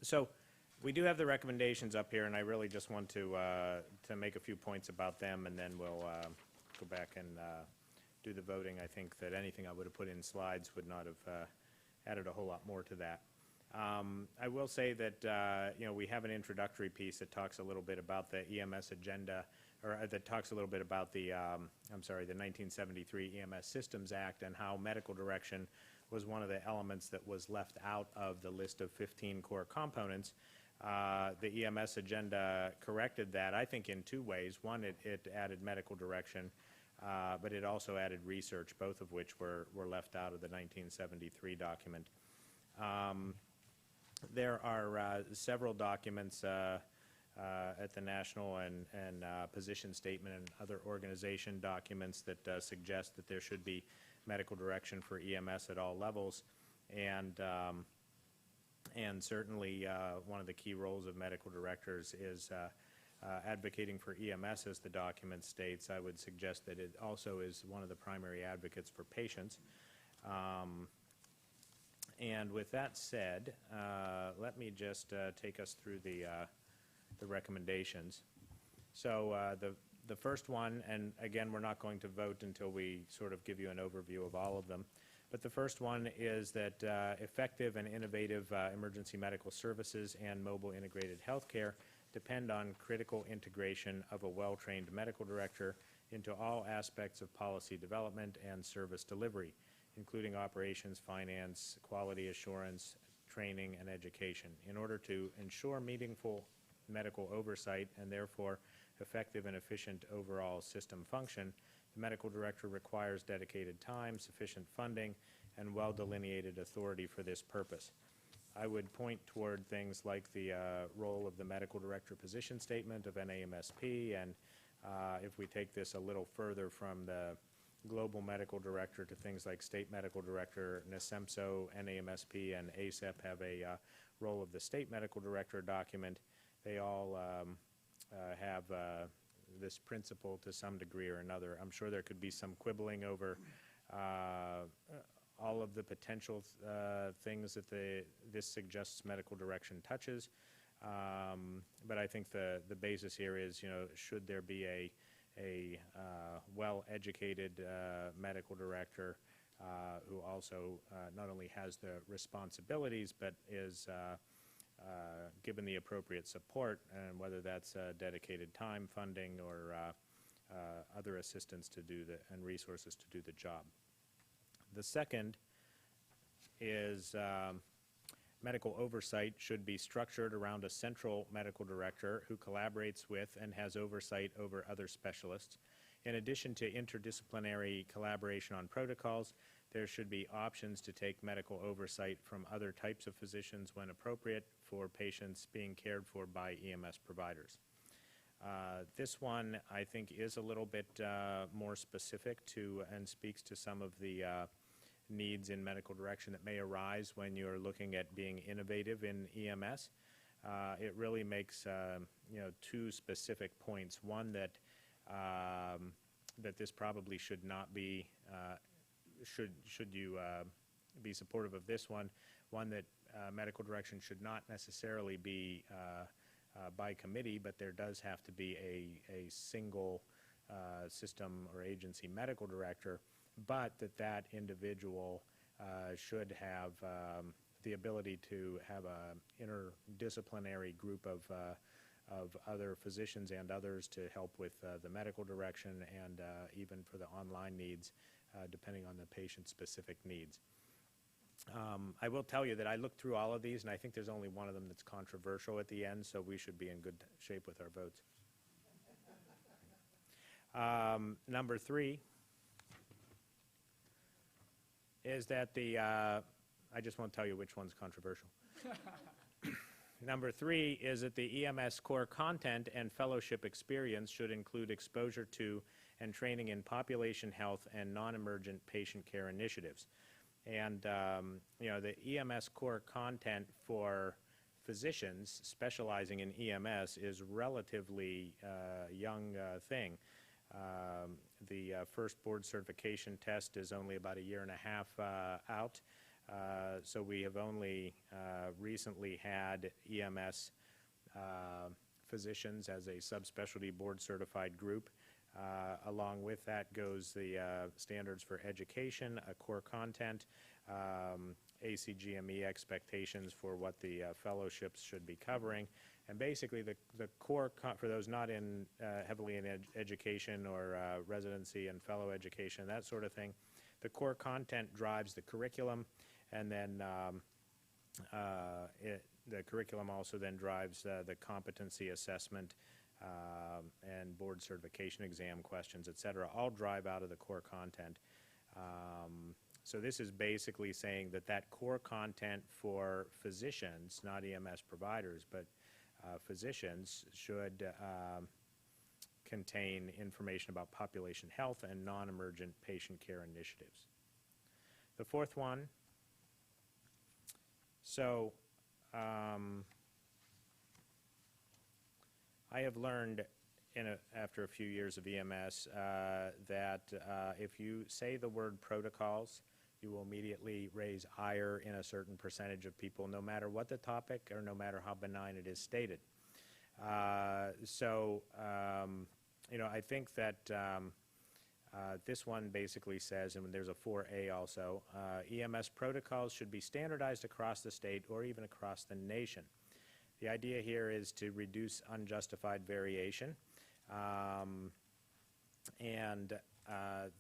So we do have the recommendations up here, and I really just want to make a few points about them, and then we'll go back and do the voting. I think that anything I would have put in slides would not have added a whole lot more to that. I will say that we have an introductory piece that talks a little bit about the EMS agenda, or that talks a little bit about the 1973 EMS Systems Act and how medical direction was one of the elements that was left out of the list of 15 core components. The EMS agenda corrected that, I think, in two ways. One, it added medical direction, but it also added research, both of which were left out of the 1973 document. There are several documents at the national and position statement and other organization documents that suggest that there should be medical direction for EMS at all levels, and certainly one of the key roles of medical directors is advocating for EMS, as the document states. I would suggest that it also is one of the primary advocates for patients. And with that said, let me just take us through the recommendations. So the first one, and again, we're not going to vote until we sort of give you an overview of all of them, but the first one is that effective and innovative emergency medical services and mobile integrated healthcare depend on critical integration of a well-trained medical director into all aspects of policy development and service delivery, including operations, finance, quality assurance, training, and education, in order to ensure meaningful medical oversight and therefore effective and efficient overall system function. The medical director requires dedicated time, sufficient funding, and well-delineated authority for this purpose. I would point toward things like the role of the medical director position statement of NAMSP, and if we take this a little further from the global medical director to things like state medical director, NASEMSO, NAMSP, and ASEP have a role of the state medical director document. They all have this principle to some degree or another. I'm sure there could be some quibbling over all of the potential things that this suggests medical direction touches. But I think the basis here is, should there be a well-educated medical director who also not only has the responsibilities but is given the appropriate support, and whether that's dedicated time, funding, or other assistance to do and resources to do the job. The second is medical oversight should be structured around a central medical director who collaborates with and has oversight over other specialists. In addition to interdisciplinary collaboration on protocols, there should be options to take medical oversight from other types of physicians when appropriate for patients being cared for by EMS providers. This one, I think, is a little bit more specific to and speaks to some of the needs in medical direction that may arise when you're looking at being innovative in EMS. It really makes two specific points. One, that this probably should not be, should you be supportive of this one, that medical direction should not necessarily be by committee, but there does have to be a single system or agency medical director, but that individual should have the ability to have an interdisciplinary group of other physicians and others to help with the medical direction and even for the online needs, depending on the patient's specific needs. I will tell you that I looked through all of these, and I think there's only one of them that's controversial at the end, so we should be in good shape with our votes. Number 3 is that I just won't tell you which one's controversial. Number 3 is that the EMS core content and fellowship experience should include exposure to and training in population health and non-emergent patient care initiatives. And the EMS core content for physicians specializing in EMS is relatively young thing. The first board certification test is only about 1.5 years out, so we have only recently had EMS physicians as a subspecialty board certified group. Along with that goes the standards for education, a core content, ACGME expectations for what the fellowships should be covering, and basically the core, for those not in heavily in education or residency and fellow education, that sort of thing, the core content drives the curriculum, and then the curriculum also then drives the competency assessment and board certification exam questions, et cetera, all drive out of the core content. So this is basically saying that core content for physicians, not EMS providers, but physicians, should contain information about population health and non-emergent patient care initiatives. The fourth one, so I have learned after a few years of EMS that if you say the word protocols, you will immediately raise ire in a certain percentage of people, no matter what the topic or no matter how benign it is stated. I think that this one basically says, and there's a 4A also, EMS protocols should be standardized across the state or even across the nation. The idea here is to reduce unjustified variation, and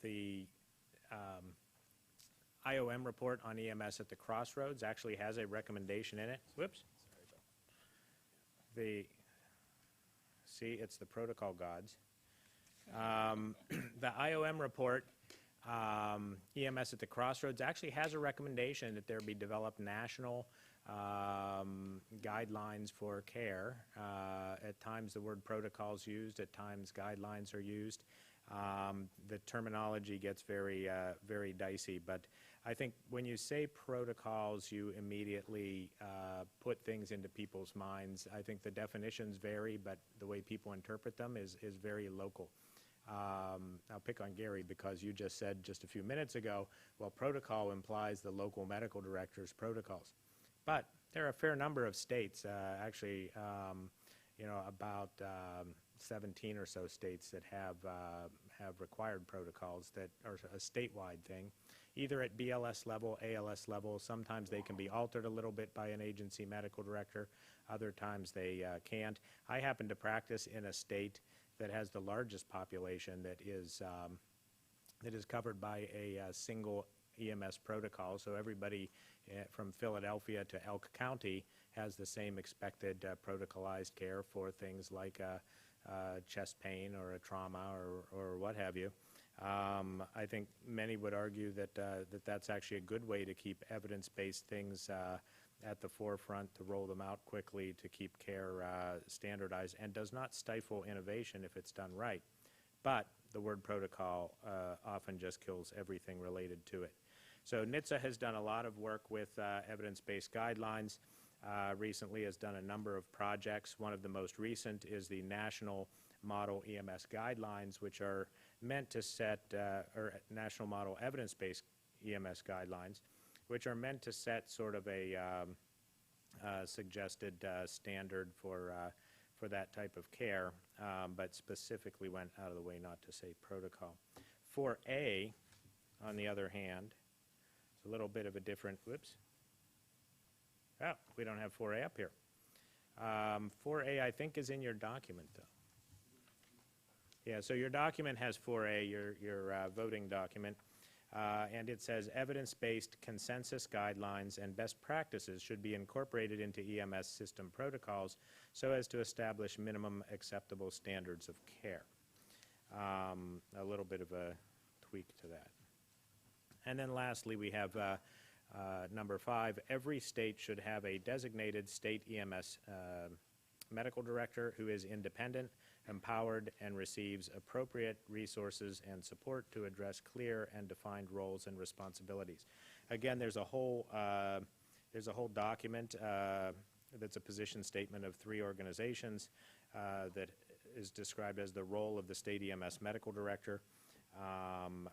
the IOM report on EMS at the Crossroads actually has a recommendation in it. Whoops. See, it's the protocol gods. The IOM report, EMS at the Crossroads, actually has a recommendation that there be developed national guidelines for care. At times the word protocol is used, at times guidelines are used. The terminology gets very, very dicey, but I think when you say protocols, you immediately put things into people's minds. I think the definitions vary, but the way people interpret them is very local. I'll pick on Gary because you just said just a few minutes ago, well, protocol implies the local medical director's protocols. But there are a fair number of states, actually, about 17 or so states that have required protocols that are a statewide thing, either at BLS level, ALS level. Sometimes they can be altered a little bit by an agency medical director. Other times they can't. I happen to practice in a state that has the largest population that is covered by a single EMS protocol. So everybody from Philadelphia to Elk County has the same expected protocolized care for things like chest pain or a trauma or what have you. I think many would argue that that's actually a good way to keep evidence-based things at the forefront, to roll them out quickly, to keep care standardized, and does not stifle innovation if it's done right. But the word protocol often just kills everything related to it. So NHTSA has done a lot of work with evidence-based guidelines. Recently has done a number of projects. One of the most recent is the National Model EMS Guidelines, which are meant to set, or National Model Evidence-Based EMS Guidelines, which are meant to set sort of a suggested standard for that type of care, but specifically went out of the way not to say protocol. 4A, on the other hand, is a little bit of a different, whoops. Oh, we don't have 4A up here. 4A, I think, is in your document, though. Yeah, so your document has 4A, your voting document, and it says evidence-based consensus guidelines and best practices should be incorporated into EMS system protocols so as to establish minimum acceptable standards of care. A little bit of a tweak to that. And then lastly, we have number 5, every state should have a designated state EMS medical director who is independent, empowered, and receives appropriate resources and support to address clear and defined roles and responsibilities. Again, there's a whole document that's a position statement of 3 organizations that is described as the role of the state EMS medical director.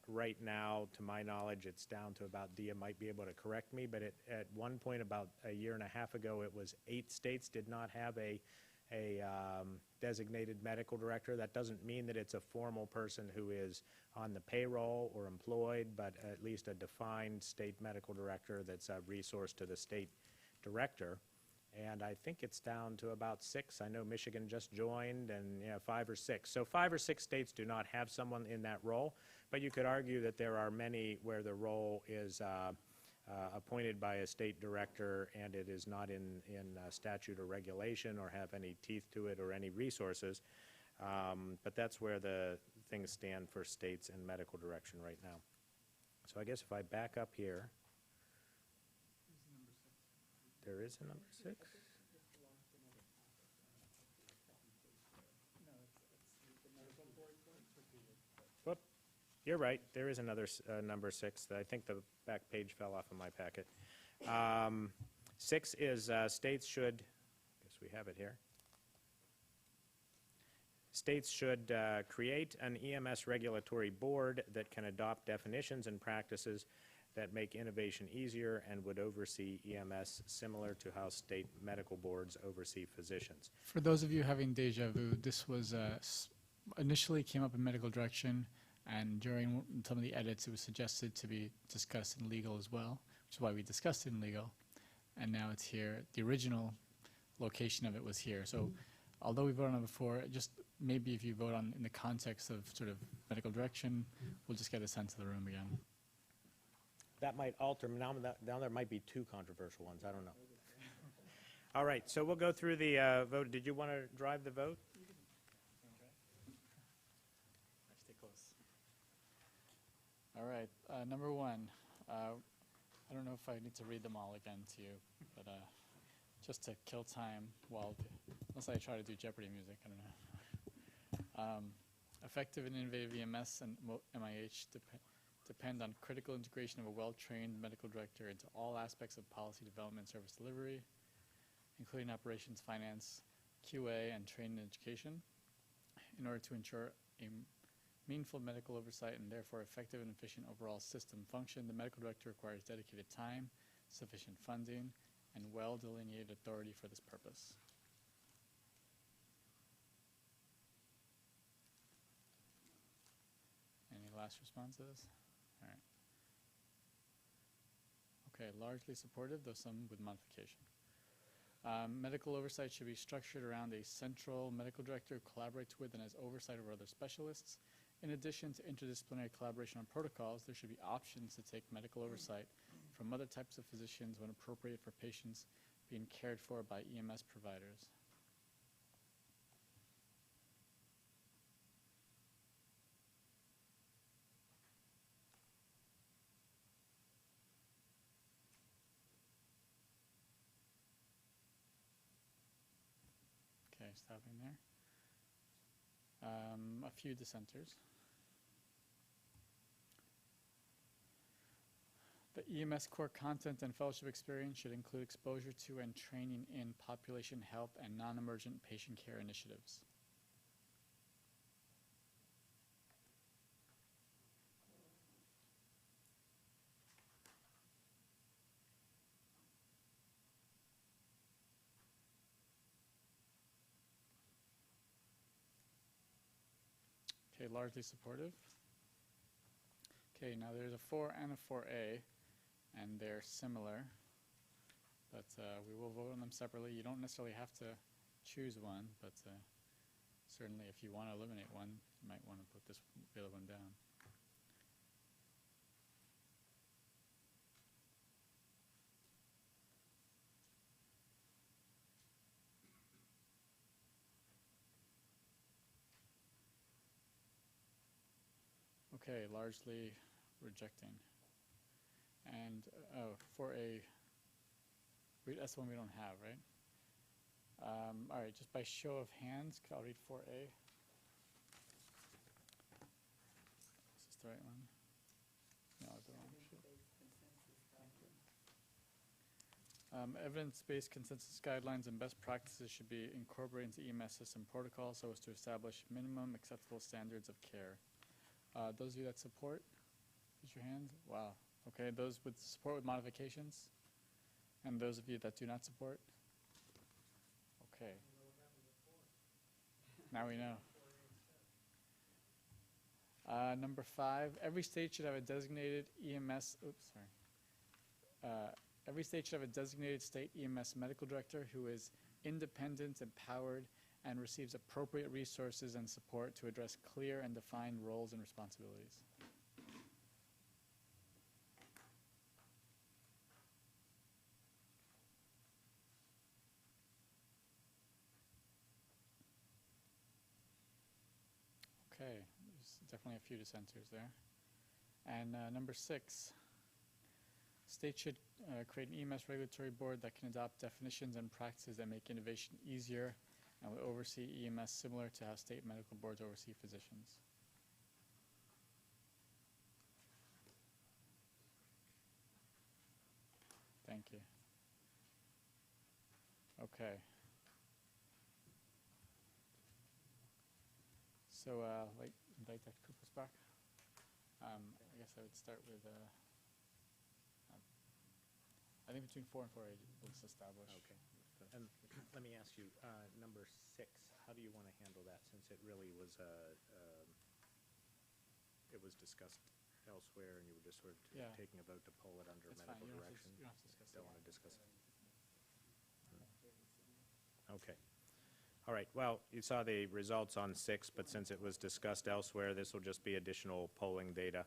Right now, to my knowledge, it's down to about, Dia might be able to correct me, but at one point about a year and a half ago, it was 8 states did not have a designated medical director. That doesn't mean that it's a formal person who is on the payroll or employed, but at least a defined state medical director that's a resource to the state director. And I think it's down to about 6. I know Michigan just joined, and 5 or 6. So 5 or 6 states do not have someone in that role, but you could argue that there are many where the role is appointed by a state director and it is not in statute or regulation or have any teeth to it or any resources. But that's where the things stand for states and medical direction right now. So I guess if I back up here, there is a number 6? Whoop, you're right. There is another number 6. I think the back page fell off of my packet. 6 is states should, I guess we have it here. States should create an EMS regulatory board that can adopt definitions and practices that make innovation easier and would oversee EMS similar to how state medical boards oversee physicians. For those of you having deja vu, this was initially came up in medical direction, and during some of the edits it was suggested to be discussed in legal as well, which is why we discussed it in legal, and now it's here. The original location of it was here. So although we voted on it before, just maybe if you vote on in the context of sort of medical direction, we'll just get a sense of the room again. That might alter, now there might be 2 controversial ones, I don't know. All right, so we'll go through the vote. Did you want to drive the vote? All right, number one, I don't know if I need to read them all again to you, but just to kill time unless I try to do Jeopardy music, I don't know. Effective and innovative EMS and MIH depend on critical integration of a well-trained medical director into all aspects of policy development and service delivery, including operations, finance, QA, and training and education, in order to ensure a meaningful medical oversight and therefore effective and efficient overall system function. The medical director requires dedicated time, sufficient funding, and well-delineated authority for this purpose. Any last responses? All right. Okay, largely supportive, though some with modification. Medical oversight should be structured around a central medical director who collaborates with and has oversight over other specialists. In addition to interdisciplinary collaboration on protocols, there should be options to take medical oversight from other types of physicians when appropriate for patients being cared for by EMS providers. Okay, stopping there. A few dissenters. The EMS core content and fellowship experience should include exposure to and training in population health and non-emergent patient care initiatives. Okay, largely supportive. Okay, now there's a 4 and a 4A, and they're similar, but we will vote on them separately. You don't necessarily have to choose one, but certainly if you want to eliminate one, you might want to put the other one down. Okay, largely rejecting. And, 4A, that's the one we don't have, right? All right, just by show of hands, I'll read 4A. Is this the right one? No, it's the wrong sheet. Evidence-based consensus guidelines and best practices should be incorporated into EMS system protocols so as to establish minimum acceptable standards of care. Those of you that support, raise your hand. Wow. Okay, those with support with modifications? And those of you that do not support? Okay. Now we know. Number 5, every state should have a designated EMS, every state should have a designated state EMS medical director who is independent, empowered, and receives appropriate resources and support to address clear and defined roles and responsibilities. Okay, there's definitely a few dissenters there. And number 6, states should create an EMS regulatory board that can adopt definitions and practices that make innovation easier and will oversee EMS similar to how state medical boards oversee physicians. Thank you. Okay. So, invite Dr. Kupus back. I guess I would start with, I think between 4 and 4A, let's establish. Okay. And let me ask you, number 6, how do you want to handle that, since it really was it was discussed elsewhere, and you were just sort of taking a vote to pull it under That's medical fine. direction? You don't have to discuss it. Don't want to discuss it? Okay. All right, well, you saw the results on 6, but since it was discussed elsewhere, this will just be additional polling data.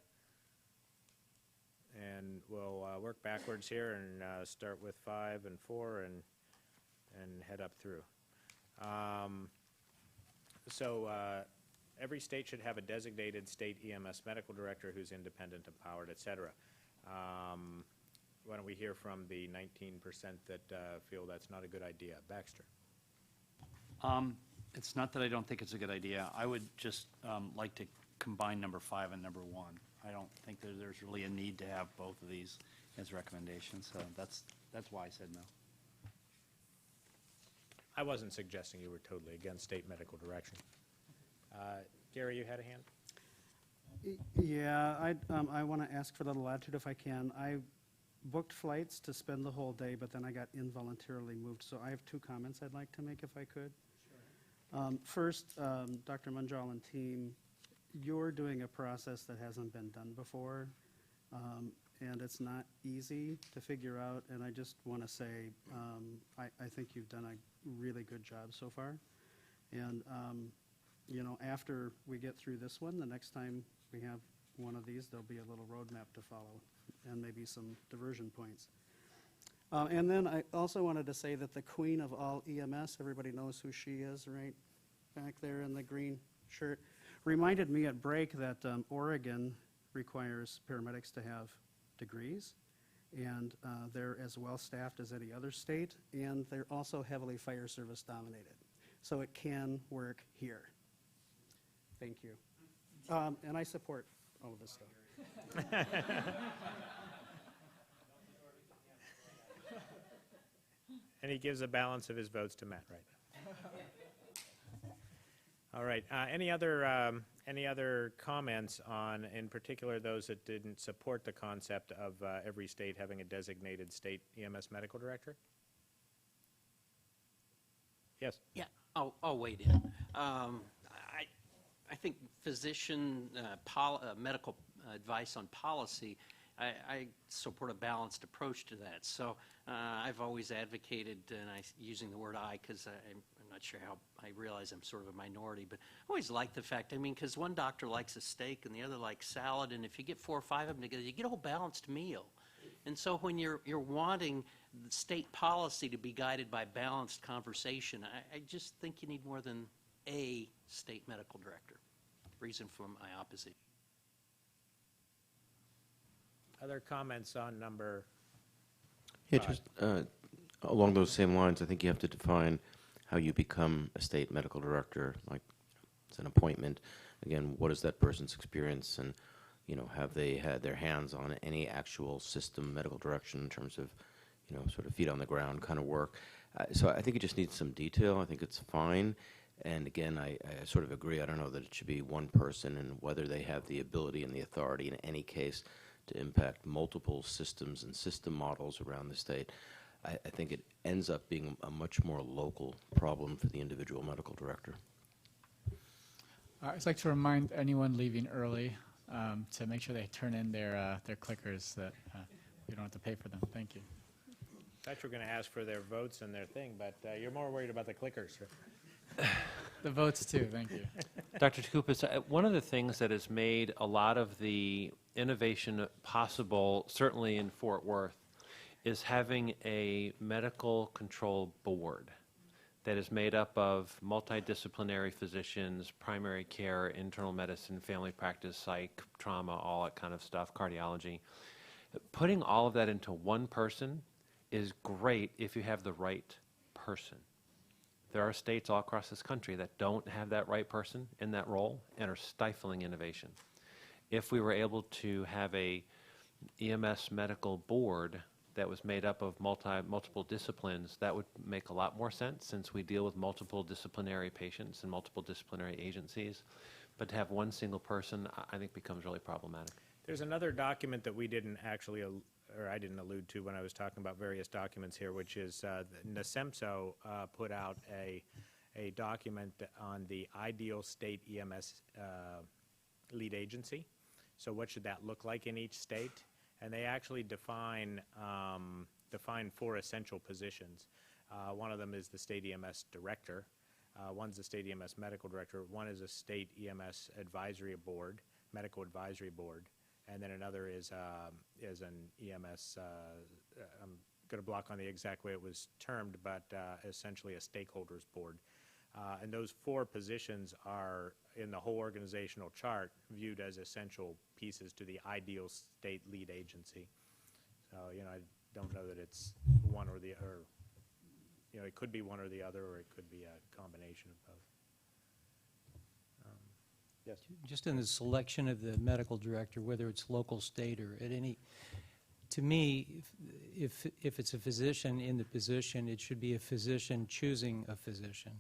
And we'll work backwards here and start with 5 and 4 and head up through. So every state should have a designated state EMS medical director who's independent, empowered, et cetera. Why don't we hear from the 19% that feel that's not a good idea? Baxter. It's not that I don't think it's a good idea. I would just like to combine number 5 and number 1. I don't think there's really a need to have both of these as recommendations, so that's why I said no. I wasn't suggesting you were totally against state medical direction. Gary, you had a hand? Yeah, I want to ask for a little latitude if I can. I booked flights to spend the whole day, but then I got involuntarily moved. So I have 2 comments I'd like to make if I could. First, Dr. Munjal and team, you're doing a process that hasn't been done before, and it's not easy to figure out. And I just want to say, I think you've done a really good job so far. And, you know, after we get through this one, the next time we have one of these, there'll be a little roadmap to follow and maybe some diversion points. And then I also wanted to say that the queen of all EMS, everybody knows who she is, right? Back there in the green shirt, reminded me at break that Oregon requires paramedics to have degrees, and they're as well staffed as any other state, and they're also heavily fire service dominated. So it can work here. Thank you. And I support all of this stuff. And he gives a balance of his votes to Matt, right? All right. Any other comments on, in particular, those that didn't support the concept of every state having a designated state EMS medical director? Yes. Yeah, I'll wade in. I think physician medical advice on policy, I support a balanced approach to that. So I've always advocated, and using the word I because I'm not sure how, I realize I'm sort of a minority, but I always like the fact, I mean, because one doctor likes a steak and the other likes salad, and if you get 4 or 5 of them together, you get a whole balanced meal. And so when you're wanting the state policy to be guided by balanced conversation, I just think you need more than a state medical director. Reason for my opposition. Other comments on number 5? Yeah, just along those same lines, I think you have to define how you become a state medical director. Like, it's an appointment. Again, what is that person's experience, and you know, have they had their hands on any actual system medical direction in terms of, you know, sort of feet on the ground kind of work. So I think it just needs some detail. I think it's fine. And again, I sort of agree. I don't know that it should be one person, and whether they have the ability and the authority in any case to impact multiple systems and system models around the state. I think it ends up being a much more local problem for the individual medical director. I'd like to remind anyone leaving early to make sure they turn in their clickers, that we don't have to pay for them. Thank you. I thought you were going to ask for their votes and their thing, but you're more worried about the clickers. The votes too, thank you. Dr. Kupis, one of the things that has made a lot of the innovation possible, certainly in Fort Worth, is having a medical control board that is made up of multidisciplinary physicians, primary care, internal medicine, family practice, psych, trauma, all that kind of stuff, cardiology. Putting all of that into one person is great if you have the right person. There are states all across this country that don't have that right person in that role and are stifling innovation. If we were able to have a EMS medical board that was made up of multiple disciplines, that would make a lot more sense, since we deal with multiple disciplinary patients and multiple disciplinary agencies. But to have one single person, I think, becomes really problematic. There's another document that we didn't actually, or I didn't allude to when I was talking about various documents here, which is NASEMSO put out a document on the ideal state EMS lead agency. So what should that look like in each state? And they actually define 4 essential positions. One of them is the state EMS director. One's the state EMS medical director. One is a state EMS advisory board, medical advisory board. And then another is an EMS, I'm going to block on the exact way it was termed, but essentially a stakeholders board. And those 4 positions are, in the whole organizational chart, viewed as essential pieces to the ideal state lead agency. So, I don't know that it's one or the other. It could be one or the other, or it could be a combination of both. Yes. Just in the selection of the medical director, whether it's local, state, or at any, to me, if it's a physician in the position, it should be a physician choosing a physician.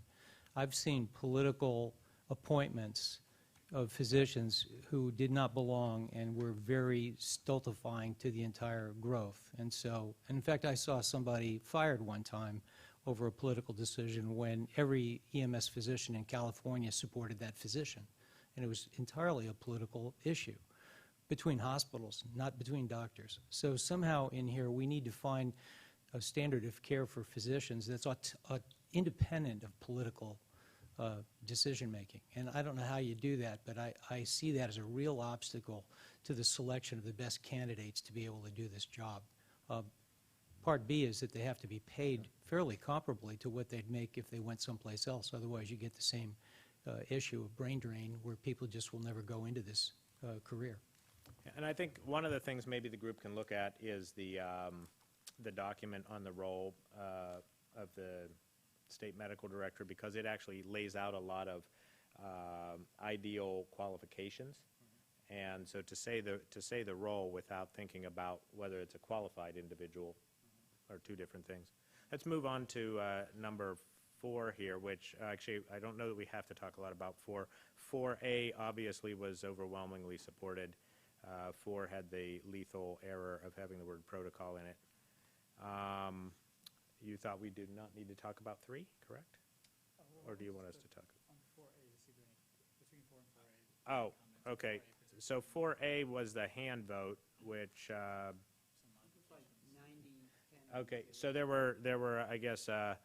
I've seen political appointments of physicians who did not belong and were very stultifying to the entire growth. And so, in fact, I saw somebody fired one time over a political decision when every EMS physician in California supported that physician. And it was entirely a political issue between hospitals, not between doctors. So somehow in here we need to find a standard of care for physicians that's independent of political decision-making. And I don't know how you do that, but I see that as a real obstacle to the selection of the best candidates to be able to do this job. Part B is that they have to be paid fairly comparably to what they'd make if they went someplace else. Otherwise, you get the same issue of brain drain where people just will never go into this career. And I think one of the things maybe the group can look at is the document on the role of the state medical director, because it actually lays out a lot of ideal qualifications. And so to say the role without thinking about whether it's a qualified individual are 2 different things. Let's move on to number 4 here, which actually I don't know that we have to talk a lot about 4. 4A obviously was overwhelmingly supported. 4 had the lethal error of having the word protocol in it. You thought we did not need to talk about 3, correct? Or do you want us to talk? Oh, okay. So 4A was the hand vote, which, okay, so there were, I guess, a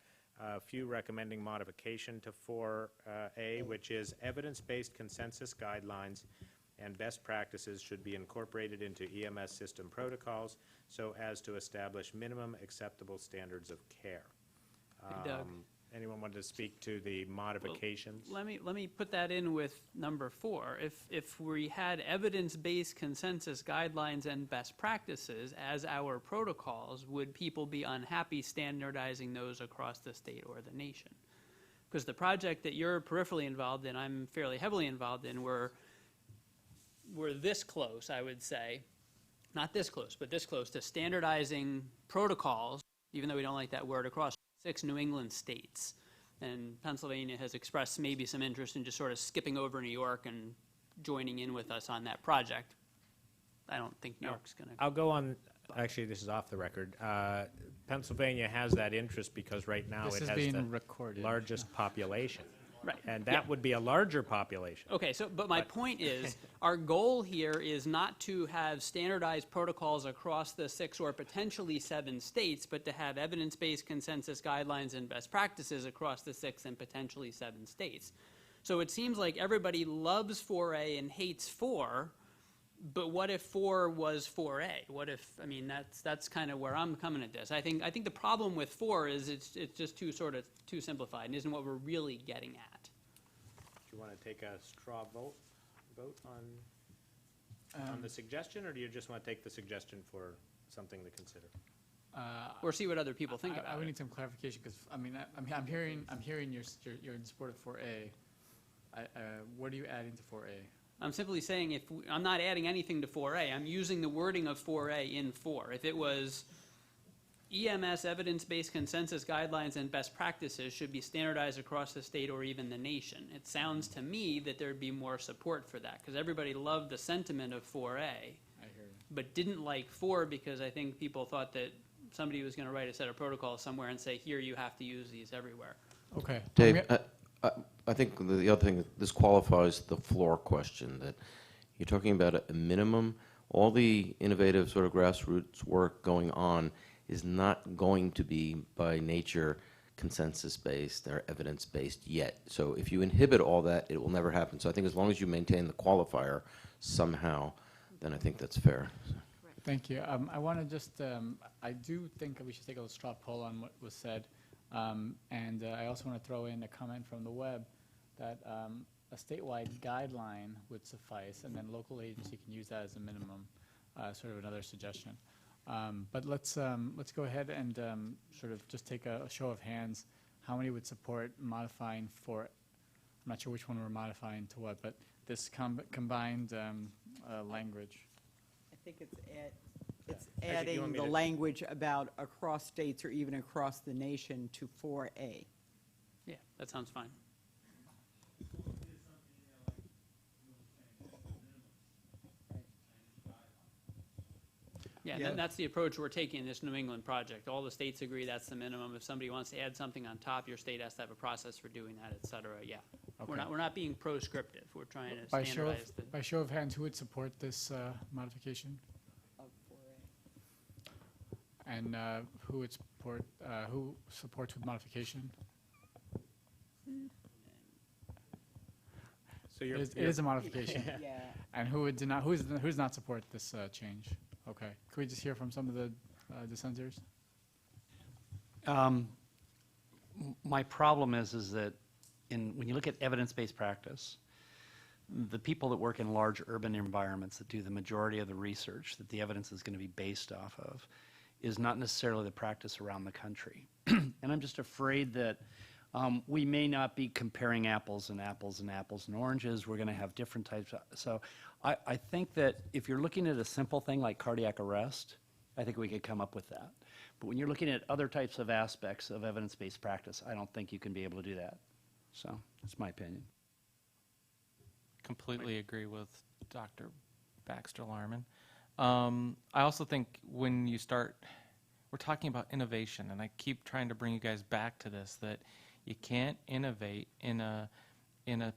few recommending modification to 4A, which is evidence-based consensus guidelines and best practices should be incorporated into EMS system protocols so as to establish minimum acceptable standards of care. Doug. Anyone want to speak to the modifications? Well, let me put that in with number 4. If we had evidence-based consensus guidelines and best practices as our protocols, would people be unhappy standardizing those across the state or the nation? Because the project that you're peripherally involved in, I'm fairly heavily involved in, we're this close, I would say, not this close, but this close to standardizing protocols, even though we don't like that word, across 6 New England states. And Pennsylvania has expressed maybe some interest in just sort of skipping over New York and joining in with us on that project. I don't think New York's going to. I'll go on. Actually, this is off the record. Pennsylvania has that interest because right now it has the largest population. Right. And that would be a larger population. Okay, but my point is, our goal here is not to have standardized protocols across the 6 or potentially 7 states, but to have evidence-based consensus guidelines and best practices across the 6 and potentially 7 states. So it seems like everybody loves 4A and hates 4, but what if 4 was 4A? What if, I mean, that's kind of where I'm coming at this. I think the problem with 4 is it's just too simplified and isn't what we're really getting at. Do you want to take a straw vote on the suggestion, or do you just want to take the suggestion for something to consider? Or see what other people think about it. I would need some clarification because I'm hearing you're in support of 4A. What are you adding to 4A? I'm simply saying I'm not adding anything to 4A. I'm using the wording of 4A in 4. If it was EMS evidence-based consensus guidelines and best practices should be standardized across the state or even the nation. It sounds to me that there'd be more support for that because everybody loved the sentiment of 4A. I hear you. But didn't like 4 because I think people thought that somebody was going to write a set of protocols somewhere and say, here, you have to use these everywhere. Okay. Dave, I think the other thing, this qualifies the floor question, that you're talking about a minimum. All the innovative sort of grassroots work going on is not going to be by nature consensus-based or evidence-based yet. So if you inhibit all that, it will never happen. So I think as long as you maintain the qualifier somehow, then I think that's fair. Thank you. I want to just, I do think we should take a straw poll on what was said. And I also want to throw in a comment from the web that a statewide guideline would suffice, and then local agency can use that as a minimum, sort of another suggestion. But let's go ahead and sort of just take a show of hands. How many would support modifying for, I'm not sure which one we're modifying to what, but this combined language? I think it's Actually, do you want adding me the to- language about across states or even across the nation to 4A. Yeah, that sounds fine. Yeah, Yeah. that's the approach we're taking in this New England project. All the states agree that's the minimum. If somebody wants to add something on top, your state has to have a process for doing that, et cetera, yeah. Okay. We're not being proscriptive. We're trying to By standardize the. by show of hands, who would support this modification? Of 4A. And who would support, who supports with modification? So It is a modification. Yeah. And who would deny, who's not support this change? Okay. Could we just hear from some of the dissenters? My problem is that when you look at evidence-based practice, the people that work in large urban environments that do the majority of the research that the evidence is going to be based off of is not necessarily the practice around the country. And I'm just afraid that we may not be comparing apples and apples and apples and oranges. We're going to have different types. So I think that if you're looking at a simple thing like cardiac arrest, I think we could come up with that. But when you're looking at other types of aspects of evidence-based practice, I don't think you can be able to do that. So that's my opinion. Completely agree with Dr. Baxter-Larman. I also think when you start, we're talking about innovation, and I keep trying to bring you guys back to this, that you can't innovate in a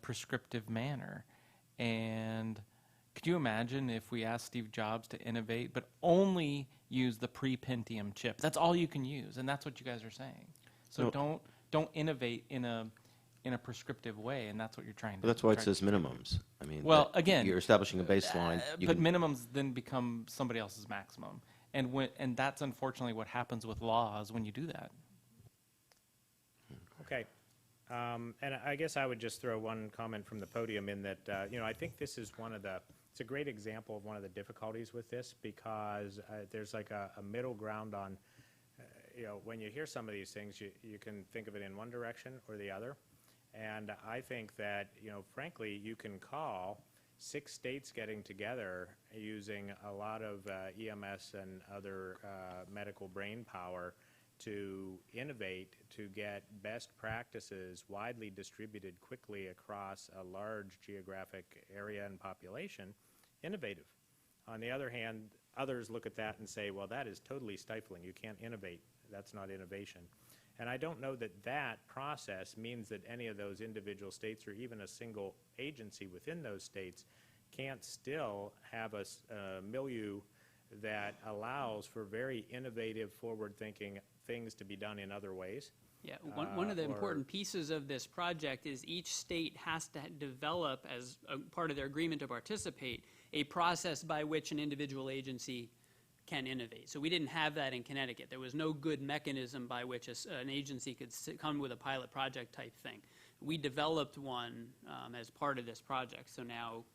prescriptive manner. And could you imagine if we asked Steve Jobs to innovate, but only use the pre-Pentium chip? That's all you can use, and that's what you guys are saying. So don't innovate in a prescriptive way, and that's what you're trying to do. But that's why it says minimums. I mean, well, again, you're establishing a baseline. But minimums then become somebody else's maximum, and that's unfortunately what happens with laws when you do that. Okay. And I guess I would just throw one comment from the podium in that, I think this is it's a great example of one of the difficulties with this, because there's like a middle ground on, when you hear some of these things, you can think of it in one direction or the other. And I think that, frankly, you can call 6 states getting together using a lot of EMS and other medical brain power to innovate, to get best practices widely distributed quickly across a large geographic area and population, innovative. On the other hand, others look at that and say, well, that is totally stifling. You can't innovate. That's not innovation. And I don't know that that process means that any of those individual states or even a single agency within those states can't still have a milieu that allows for very innovative, forward-thinking things to be done in other ways. Yeah, one of the important pieces of this project is each state has to develop, as a part of their agreement to participate, a process by which an individual agency can innovate. So we didn't have that in Connecticut. There was no good mechanism by which an agency could come with a pilot project type thing. We developed one as part of this project, so now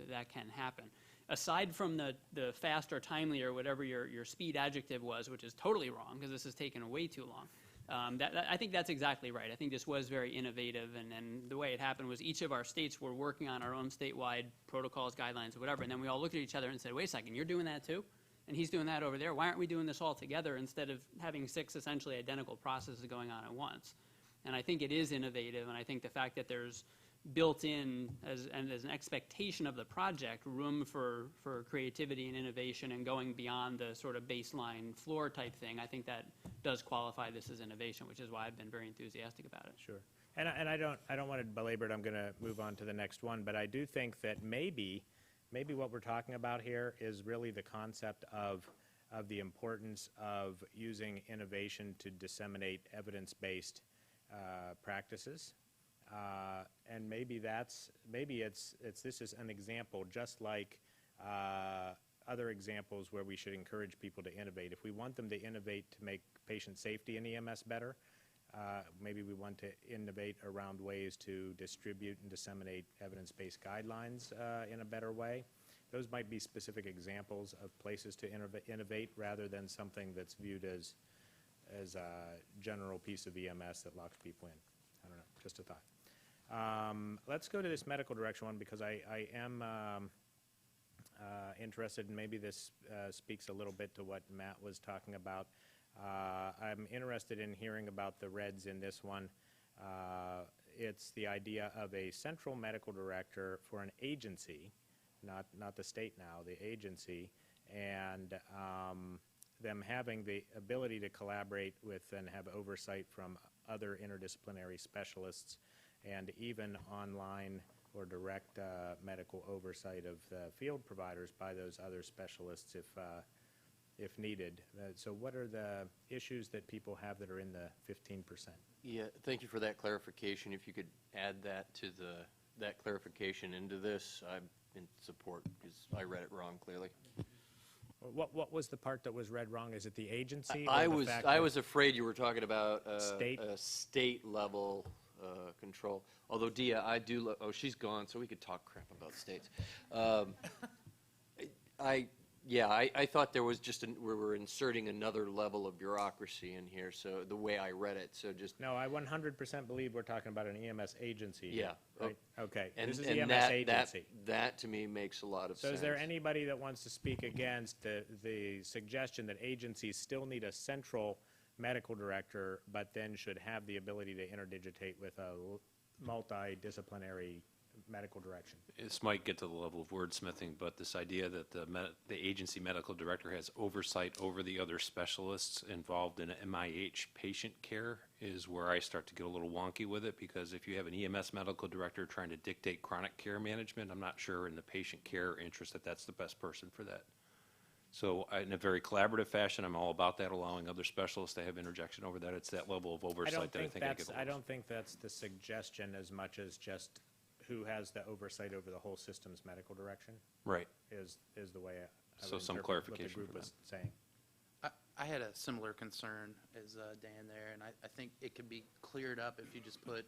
that can happen. Aside from the fast or timely or whatever your speed adjective was, which is totally wrong because this has taken way too long, I think that's exactly right. I think this was very innovative, and the way it happened was each of our states were working on our own statewide protocols, guidelines, or whatever, and then we all looked at each other and said, wait a second, you're doing that too? And he's doing that over there. Why aren't we doing this all together instead of having 6 essentially identical processes going on at once? And I think it is innovative, and I think the fact that there's built in, as an expectation of the project, room for creativity and innovation and going beyond the sort of baseline floor type thing, I think that does qualify this as innovation, which is why I've been very enthusiastic about it. Sure. And I don't want to belabor it. I'm going to move on to the next one, but I do think that maybe what we're talking about here is really the concept of the importance of using innovation to disseminate evidence-based practices. And maybe this is an example, just like other examples where we should encourage people to innovate. If we want them to innovate to make patient safety in EMS better, maybe we want to innovate around ways to distribute and disseminate evidence-based guidelines in a better way. Those might be specific examples of places to innovate rather than something that's viewed as a general piece of EMS that locks people in. I don't know, just a thought. Let's go to this medical direction one because I am interested, and maybe this speaks a little bit to what Matt was talking about. I'm interested in hearing about the reds in this one. It's the idea of a central medical director for an agency, not the state now, the agency, and them having the ability to collaborate with and have oversight from other interdisciplinary specialists and even online or direct medical oversight of the field providers by those other specialists if needed. So what are the issues that people have that are in the 15%? Yeah, thank you for that clarification. If you could add that to that clarification into this, I'm in support because I read it wrong clearly. What was the part that was read wrong? Is it the agency? I was afraid you were talking about state? State level control. Although Dia, I do. Oh, she's gone, so we could talk crap about states. I thought there was just we were inserting another level of bureaucracy in here. So the way I read it, so just no, I 100% believe we're talking about an EMS agency. Yeah. Right? Okay. And, this is and the EMS that, agency. That to me makes a lot of sense. So is there anybody that wants to speak against the suggestion that agencies still need a central medical director, but then should have the ability to interdigitate with a multidisciplinary medical direction? This might get to the level of wordsmithing, but this idea that the agency medical director has oversight over the other specialists involved in MIH patient care is where I start to get a little wonky with it, because if you have an EMS medical director trying to dictate chronic care management, I'm not sure in the patient care interest that that's the best person for that. So in a very collaborative fashion, I'm all about that, allowing other specialists to have interjection over that. It's that level of oversight that I think I get I don't think that's the suggestion as much as just who has the oversight over the whole system's medical direction. Right. Is the way I So would some interpret clarification what the group for was saying. I had a similar concern as Dan there, and I think it could be cleared up if you just put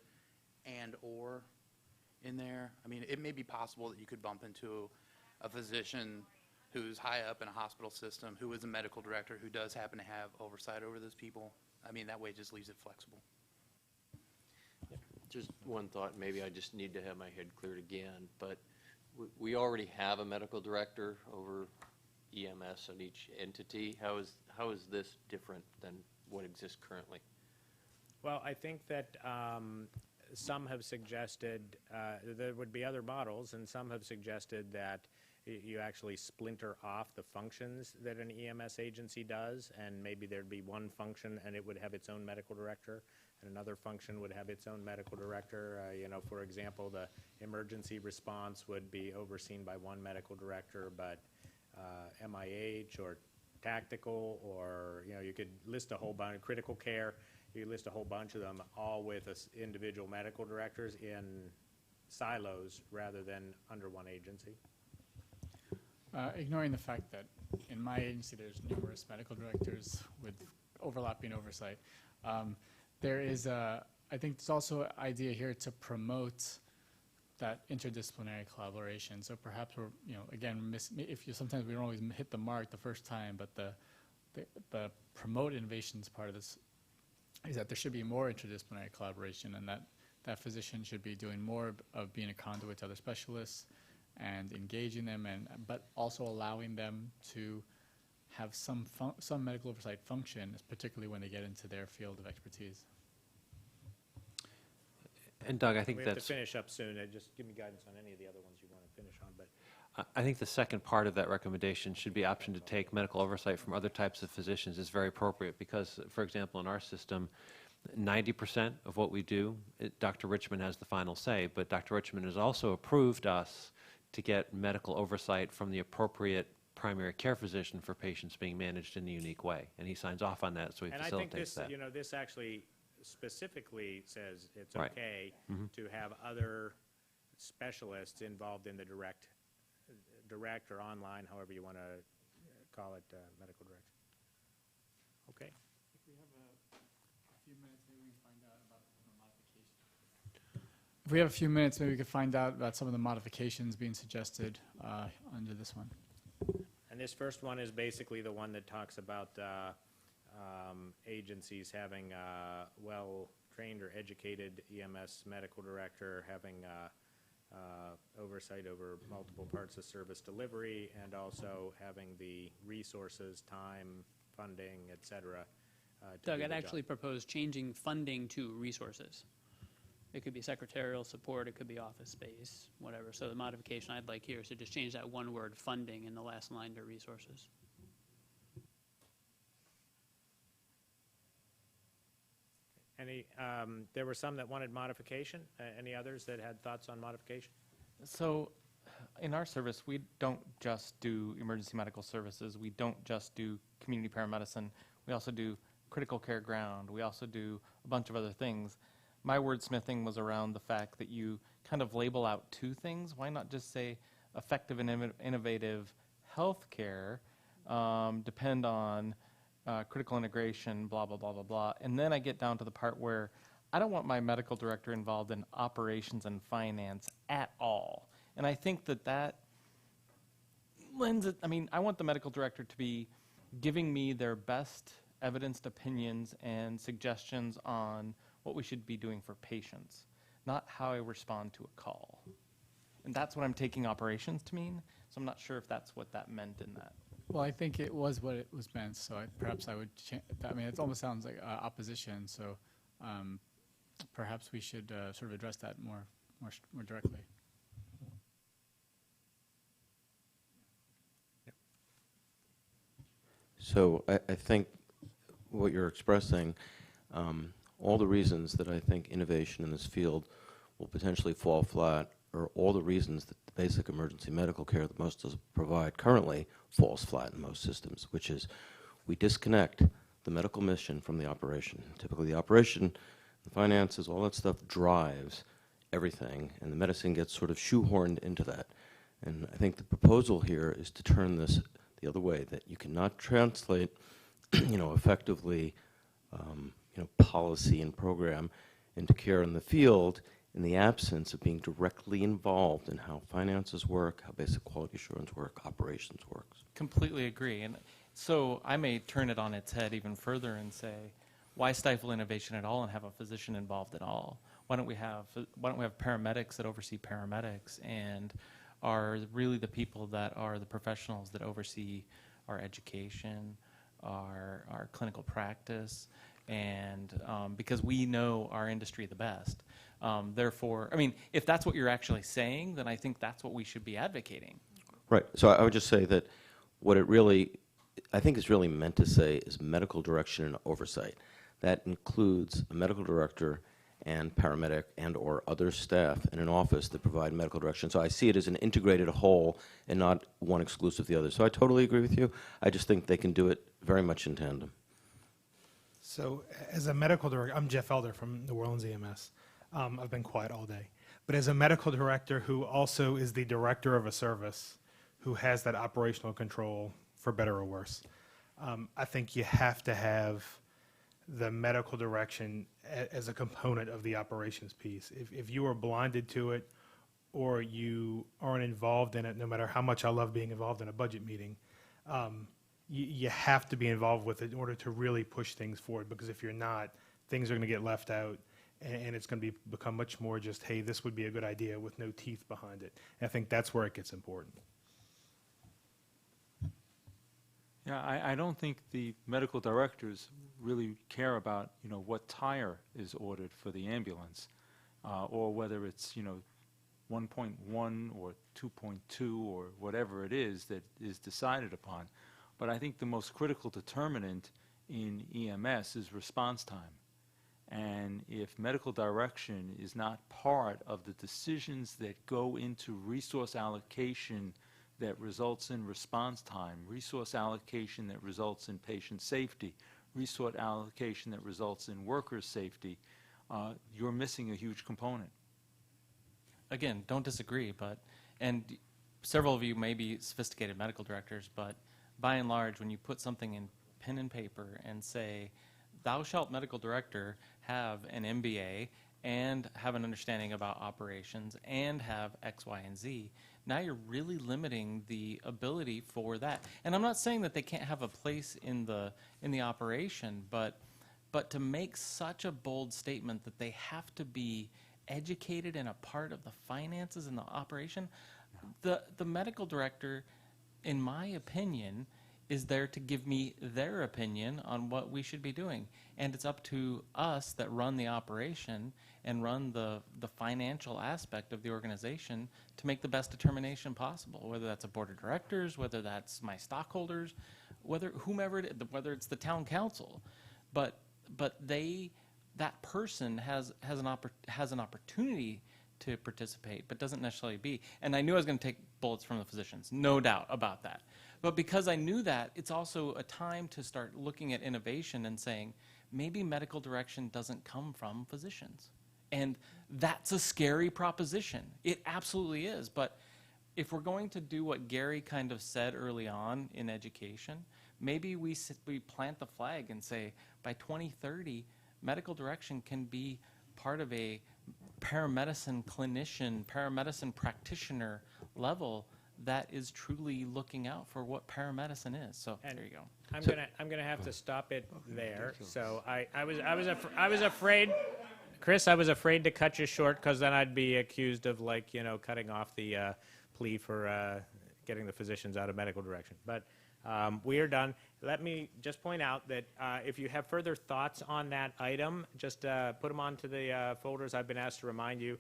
and/or in there. I mean, it may be possible that you could bump into a physician who's high up in a hospital system, who is a medical director, who does happen to have oversight over those people. I mean, that way it just leaves it flexible. Just one thought, maybe I just need to have my head cleared again, but we already have a medical director over EMS on each entity. How is this different than what exists currently? Well, I think that some have suggested there would be other models, and some have suggested that you actually splinter off the functions that an EMS agency does, and maybe there'd be one function and it would have its own medical director, and another function would have its own medical director. For example, the emergency response would be overseen by one medical director, but MIH or tactical, or you could list a whole bunch of critical care. You could list a whole bunch of them, all with individual medical directors in silos rather than under one agency. Ignoring the fact that in my agency there's numerous medical directors with overlapping oversight, there is I think there's also an idea here to promote that interdisciplinary collaboration. So perhaps we're, again, sometimes we don't always hit the mark the first time, but the promote innovations part of this is that there should be more interdisciplinary collaboration, and that physician should be doing more of being a conduit to other specialists and engaging them, but also allowing them to have some medical oversight function, particularly when they get into their field of expertise. And Doug, I think we have that's... to finish up soon. Just give me guidance on any of the other ones you want to finish on. But I think the second part of that recommendation should be option to take medical oversight from other types of physicians is very appropriate because, for example, in our system, 90% of what we do, Dr. Richmond has the final say, but Dr. Richmond has also approved us to get medical oversight from the appropriate primary care physician for patients being managed in a unique way. And he signs off on that, so he facilitates that. And I think this actually specifically says it's Right. okay Mm-hmm. to have other specialists involved in the direct or online, however you want to call it, medical direction. Okay. I think we have a few If we have a few minutes, maybe we could find out about some of the modifications being suggested under this one. And this first one is basically the one that talks about agencies having well-trained or educated EMS medical director, having oversight over multiple parts of service delivery, and also having the resources, time, funding, et cetera. Doug, I'd actually propose changing funding to resources. It could be secretarial support, it could be office space, whatever. So the modification I'd like here is to just change that one word, funding, in the last line to resources. There were some that wanted modification. Any others that had thoughts on modification? So in our service, we don't just do emergency medical services. We don't just do community paramedicine. We also do critical care ground. We also do a bunch of other things. My wordsmithing was around the fact that you kind of label out two things. Why not just say effective and innovative healthcare, depend on critical integration, blah, blah, blah, blah, blah. And then I get down to the part where I don't want my medical director involved in operations and finance at all. And I think that that lends it, I mean, I want the medical director to be giving me their best evidenced opinions and suggestions on what we should be doing for patients, not how I respond to a call. And that's what I'm taking operations to mean, so I'm not sure if that's what that meant in that. Well, I think it was what it was meant, so perhaps I would I mean, it almost sounds like opposition, so perhaps we should sort of address that more directly. So I think what you're expressing, all the reasons that I think innovation in this field will potentially fall flat are all the reasons that the basic emergency medical care that most of us provide currently falls flat in most systems, which is we disconnect the medical mission from the operation. Typically the operation, the finances, all that stuff drives everything, and the medicine gets sort of shoehorned into that. And I think the proposal here is to turn this the other way, that you cannot translate, effectively, policy and program into care in the field in the absence of being directly involved in how finances work, how basic quality assurance work, operations works. Completely agree. And so I may turn it on its head even further and say, why stifle innovation at all and have a physician involved at all? Why don't we have paramedics that oversee paramedics and are really the people that are the professionals that oversee our education, our clinical practice, and because we know our industry the best. Therefore, I mean, if that's what you're actually saying, then I think that's what we should be advocating. Right. So I would just say that what it really, I think is really meant to say is medical direction and oversight. That includes a medical director and paramedic and or other staff in an office that provide medical direction. So I see it as an integrated whole and not one exclusive of the other. So I totally agree with you. I just think they can do it very much in tandem. So as a medical director, I'm Jeff Elder from New Orleans EMS. I've been quiet all day. But as a medical director who also is the director of a service who has that operational control, for better or worse, I think you have to have the medical direction as a component of the operations piece. If you are blinded to it or you aren't involved in it, no matter how much I love being involved in a budget meeting, you have to be involved with it in order to really push things forward, because if you're not, things are going to get left out, and it's going to become much more just, hey, this would be a good idea with no teeth behind it. And I think that's where it gets important. Yeah, I don't think the medical directors really care about, what tire is ordered for the ambulance, or whether it's, 1.1 or 2.2 or whatever it is that is decided upon. But I think the most critical determinant in EMS is response time. And if medical direction is not part of the decisions that go into resource allocation that results in response time, resource allocation that results in patient safety, resource allocation that results in worker safety, you're missing a huge component. Again, don't disagree, and several of you may be sophisticated medical directors, but by and large, when you put something in pen and paper and say thou shalt medical director have an MBA and have an understanding about operations and have X, Y, and Z. Now you're really limiting the ability for that. And I'm not saying that they can't have a place in the operation, but to make such a bold statement that they have to be educated and a part of the finances and the operation, the medical director, in my opinion, is there to give me their opinion on what we should be doing. And it's up to us that run the operation and run the financial aspect of the organization to make the best determination possible, whether that's a board of directors, whether that's my stockholders, whether whomever it is, whether it's the town council. But that person has an opportunity to participate, but doesn't necessarily be. And I knew I was going to take bullets from the physicians, no doubt about that. But because I knew that, it's also a time to start looking at innovation and saying, maybe medical direction doesn't come from physicians. And that's a scary proposition. It absolutely is. But if we're going to do what Gary kind of said early on in education, maybe we plant the flag and say, by 2030, medical direction can be part of a paramedicine clinician, paramedicine practitioner level that is truly looking out for what paramedicine is. So And there you go. I'm gonna have to stop it there. So I was afraid, Chris, I was afraid to cut you short because then I'd be accused of, like, cutting off the plea for getting the physicians out of medical direction. But we are done. Let me just point out that if you have further thoughts on that item, just put them onto the folders. I've been asked to remind you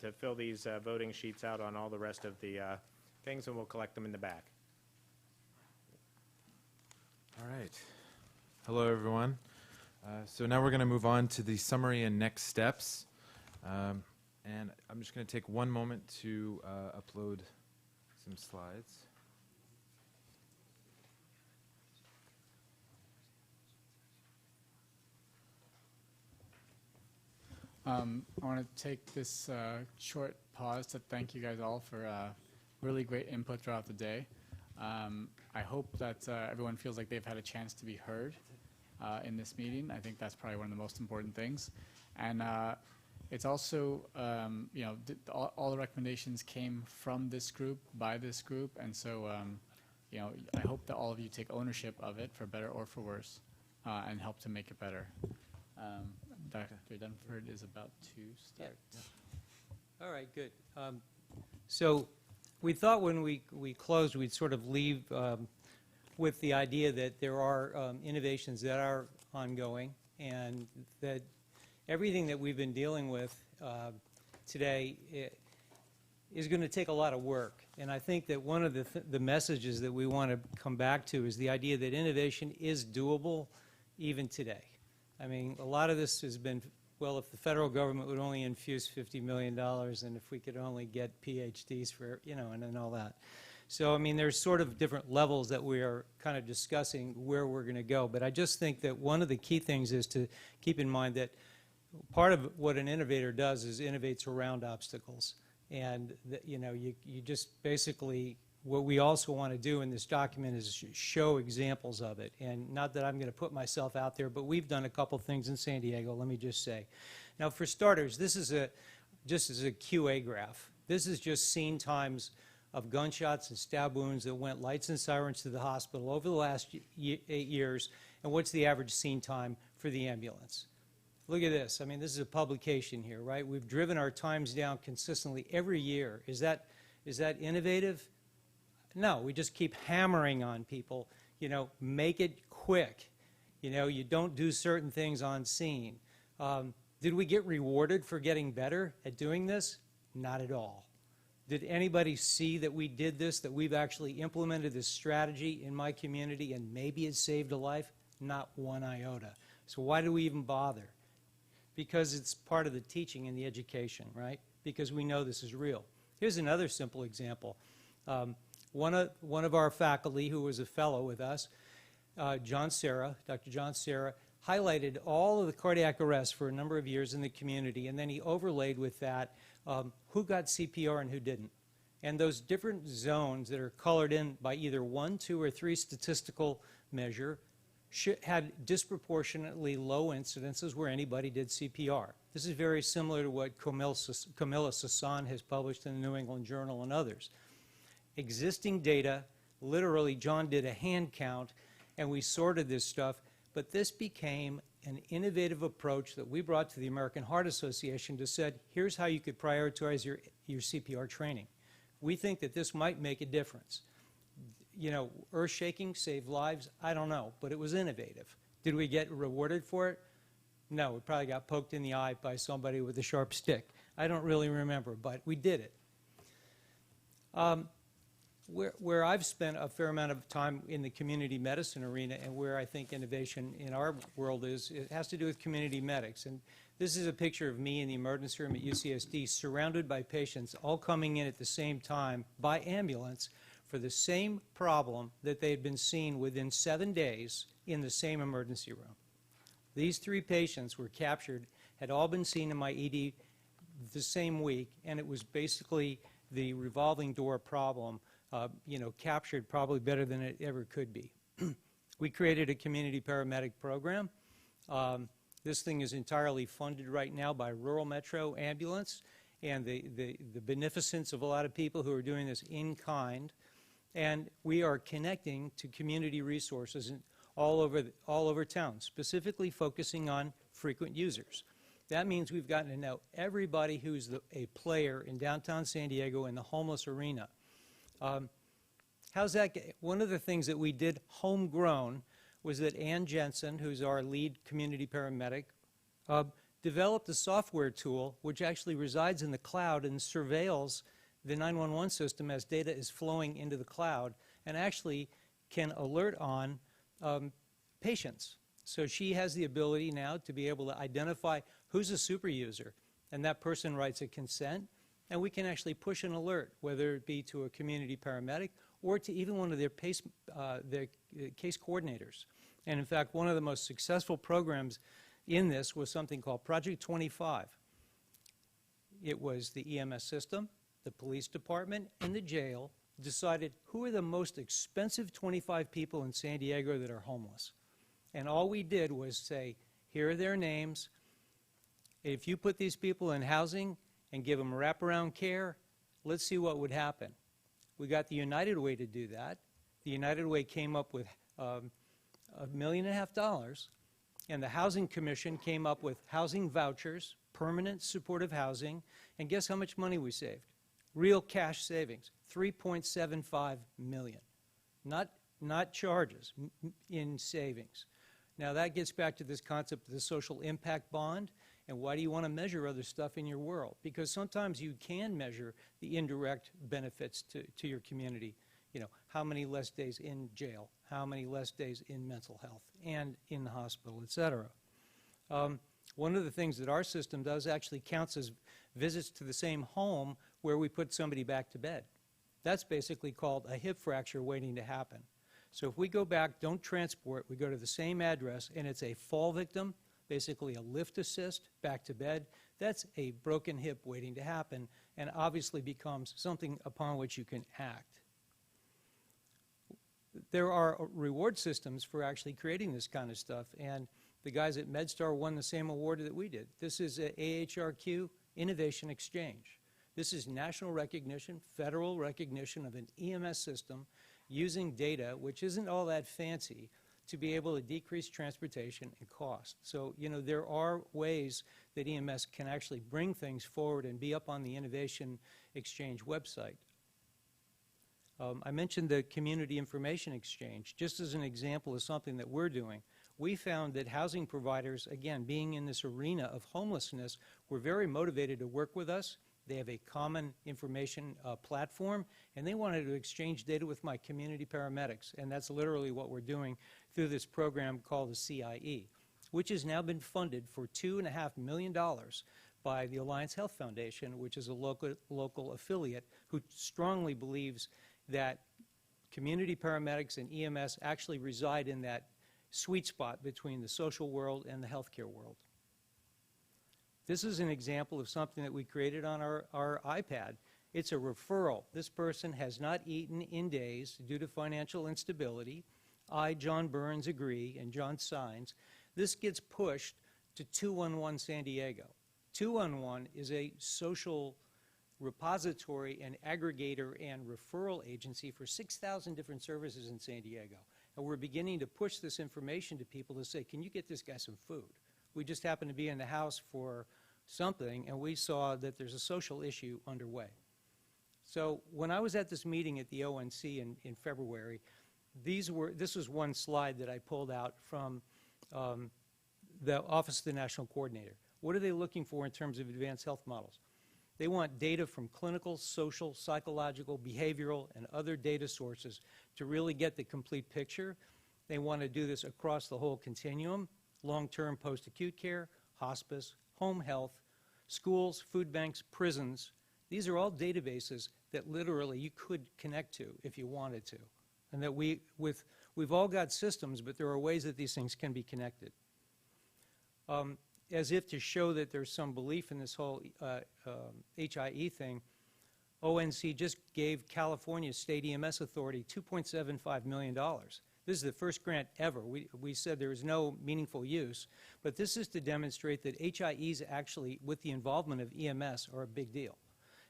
to fill these voting sheets out on all the rest of the things, and we'll collect them in the back. All right. Hello, everyone. So now we're going to move on to the summary and next steps. And I'm just going to take one moment to upload some slides. I want to take this short pause to thank you guys all for really great input throughout the day. I hope that everyone feels like they've had a chance to be heard in this meeting. I think that's probably one of the most important things. And it's also, all the recommendations came from this group, by this group, and so, I hope that all of you take ownership of it, for better or for worse, and help to make it better. Dr. Dunford is about to start. All right, good. So we thought when we closed, we'd sort of leave with the idea that there are innovations that are ongoing, and that everything that we've been dealing with today is going to take a lot of work. And I think that one of the messages that we want to come back to is the idea that innovation is doable even today. I mean, a lot of this has been, well, if the federal government would only infuse $50 million, and if we could only get PhDs for, and all that. So, I mean, there's sort of different levels that we are kind of discussing where we're going to go. But I just think that one of the key things is to keep in mind that part of what an innovator does is innovates around obstacles. And, you just basically, what we also want to do in this document is show examples of it. And not that I'm going to put myself out there, but we've done a couple things in San Diego, let me just say. Now, for starters, this is just as a QA graph. This is just scene times of gunshots and stab wounds that went lights and sirens to the hospital over the last 8 years, and what's the average scene time for the ambulance. Look at this. I mean, this is a publication here, right? We've driven our times down consistently every year. Is that innovative? No, we just keep hammering on people, make it quick. You don't do certain things on scene. Did we get rewarded for getting better at doing this? Not at all. Did anybody see that we did this, that we've actually implemented this strategy in my community and maybe it saved a life? Not one iota. So why do we even bother? Because it's part of the teaching and the education, right? Because we know this is real. Here's another simple example. One of our faculty who was a fellow with us, Dr. John Serra, highlighted all of the cardiac arrests for a number of years in the community, and then he overlaid with that who got CPR and who didn't. And those different zones that are colored in by either 1, 2, or 3 statistical measure had disproportionately low incidences where anybody did CPR. This is very similar to what Camilla Sasson has published in the New England Journal and others. Existing data, literally John did a hand count and we sorted this stuff, but this became an innovative approach that we brought to the American Heart Association to said, here's how you could prioritize your CPR training. We think that this might make a difference. You know, earth-shaking, save lives, I don't know, but it was innovative. Did we get rewarded for it? No, we probably got poked in the eye by somebody with a sharp stick. I don't really remember, but we did it. Where I've spent a fair amount of time in the community medicine arena and where I think innovation in our world is, it has to do with community medics. And this is a picture of me in the emergency room at UCSD surrounded by patients all coming in at the same time by ambulance for the same problem that they had been seen within 7 days in the same emergency room. These 3 patients were captured, had all been seen in my ED the same week, and it was basically the revolving door problem, you know, captured probably better than it ever could be. We created a community paramedic program. This thing is entirely funded right now by Rural Metro Ambulance and the beneficence of a lot of people who are doing this in kind. And we are connecting to community resources all over town, specifically focusing on frequent users. That means we've gotten to know everybody who's a player in downtown San Diego in the homeless arena. How's that? One of the things that we did homegrown was that Ann Jensen, who's our lead community paramedic, developed a software tool which actually resides in the cloud and surveils the 911 system as data is flowing into the cloud and actually can alert on patients. So she has the ability now to be able to identify who's a super user, and that person writes a consent, and we can actually push an alert, whether it be to a community paramedic or to even one of their case coordinators. And in fact, one of the most successful programs in this was something called Project 25. It was the EMS system, the police department, and the jail decided who are the most expensive 25 people in San Diego that are homeless. And all we did was say, here are their names. If you put these people in housing and give them wraparound care, let's see what would happen. We got the United Way to do that. The United Way came up with $1.5 million, and the Housing Commission came up with housing vouchers, permanent supportive housing, and guess how much money we saved? Real cash savings, $3.75 million. Not charges, in savings. Now that gets back to this concept of the social impact bond, and why do you want to measure other stuff in your world? Because sometimes you can measure the indirect benefits to your community. You know, how many less days in jail, how many less days in mental health and in the hospital, et cetera. One of the things that our system does actually counts as visits to the same home where we put somebody back to bed. That's basically called a hip fracture waiting to happen. So if we go back, don't transport, we go to the same address, and it's a fall victim, basically a lift assist, back to bed, that's a broken hip waiting to happen, and obviously becomes something upon which you can act. There are reward systems for actually creating this kind of stuff, and the guys at MedStar won the same award that we did. This is a AHRQ Innovation Exchange. This is national recognition, federal recognition of an EMS system using data, which isn't all that fancy, to be able to decrease transportation and cost. So, you know, there are ways that EMS can actually bring things forward and be up on the Innovation Exchange website. I mentioned the Community Information Exchange, just as an example of something that we're doing. We found that housing providers, again, being in this arena of homelessness, were very motivated to work with us. They have a common information platform, and they wanted to exchange data with my community paramedics, and that's literally what we're doing through this program called the CIE, which has now been funded for $2.5 million by the Alliance Health Foundation, which is a local affiliate who strongly believes that community paramedics and EMS actually reside in that sweet spot between the social world and the healthcare world. This is an example of something that we created on our iPad. It's a referral. This person has not eaten in days due to financial instability. I, John Burns, agree, and John signs, this gets pushed to 211 San Diego. 211 is a social repository and aggregator and referral agency for 6,000 different services in San Diego. And we're beginning to push this information to people to say, can you get this guy some food? We just happened to be in the house for something, and we saw that there's a social issue underway. So when I was at this meeting at the ONC in February, this was one slide that I pulled out from the Office of the National Coordinator. What are they looking for in terms of advanced health models? They want data from clinical, social, psychological, behavioral, and other data sources to really get the complete picture. They want to do this across the whole continuum: long-term post-acute care, hospice, home health, schools, food banks, prisons. These are all databases that literally you could connect to if you wanted to. And that we've all got systems, but there are ways that these things can be connected. As if to show that there's some belief in this whole HIE thing, ONC just gave California State EMS Authority $2.75 million. This is the first grant ever. We said there was no meaningful use, but this is to demonstrate that HIEs actually, with the involvement of EMS, are a big deal.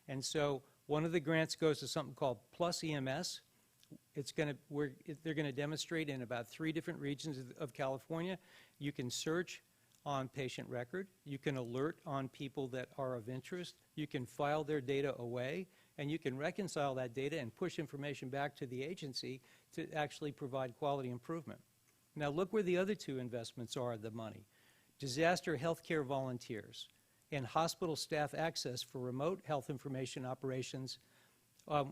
And so one of the grants goes to something called Plus EMS. They're going to demonstrate in about 3 different regions of California. You can search on patient record, you can alert on people that are of interest, you can file their data away, and you can reconcile that data and push information back to the agency to actually provide quality improvement. Now look where the other 2 investments are, the money. Disaster healthcare volunteers and hospital staff access for remote health information operations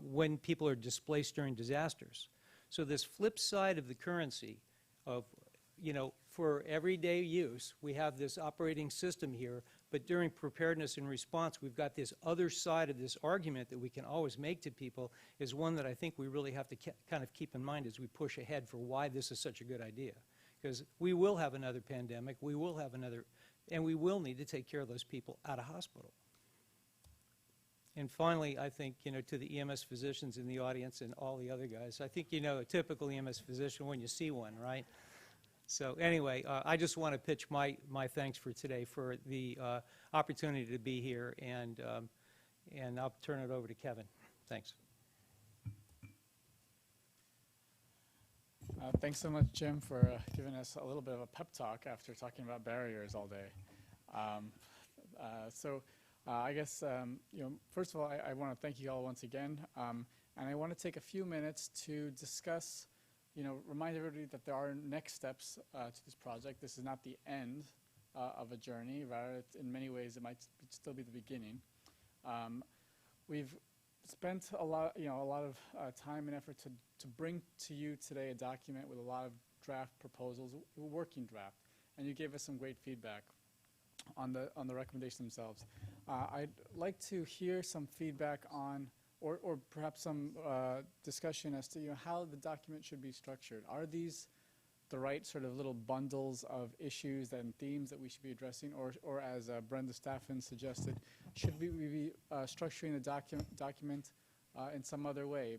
when people are displaced during disasters. So this flip side of the currency of, for everyday use, we have this operating system here, but during preparedness and response, we've got this other side of this argument that we can always make to people, is one that I think we really have to kind of keep in mind as we push ahead for why this is such a good idea. Because we will have another pandemic, we will have another, and we will need to take care of those people out of hospital. And finally, I think, to the EMS physicians in the audience and all the other guys, I think a typical EMS physician when you see one, right? So anyway, I just want to pitch my thanks for today for the opportunity to be here, and I'll turn it over to Kevin. Thanks. Thanks so much, Jim, for giving us a little bit of a pep talk after talking about barriers all day. I guess, first of all, I want to thank you all once again, and I want to take a few minutes to discuss, remind everybody that there are next steps to this project. This is not the end of a journey. Rather, in many ways, it might still be the beginning. We've spent a lot of time and effort to bring to you today a document with a lot of draft proposals, a working draft, and you gave us some great feedback on the recommendations themselves. I'd like to hear some feedback on, or perhaps some discussion as to how the document should be structured. Are these the right sort of little bundles of issues and themes that we should be addressing, or as Brenda Staffen suggested, should we be structuring the document in some other way,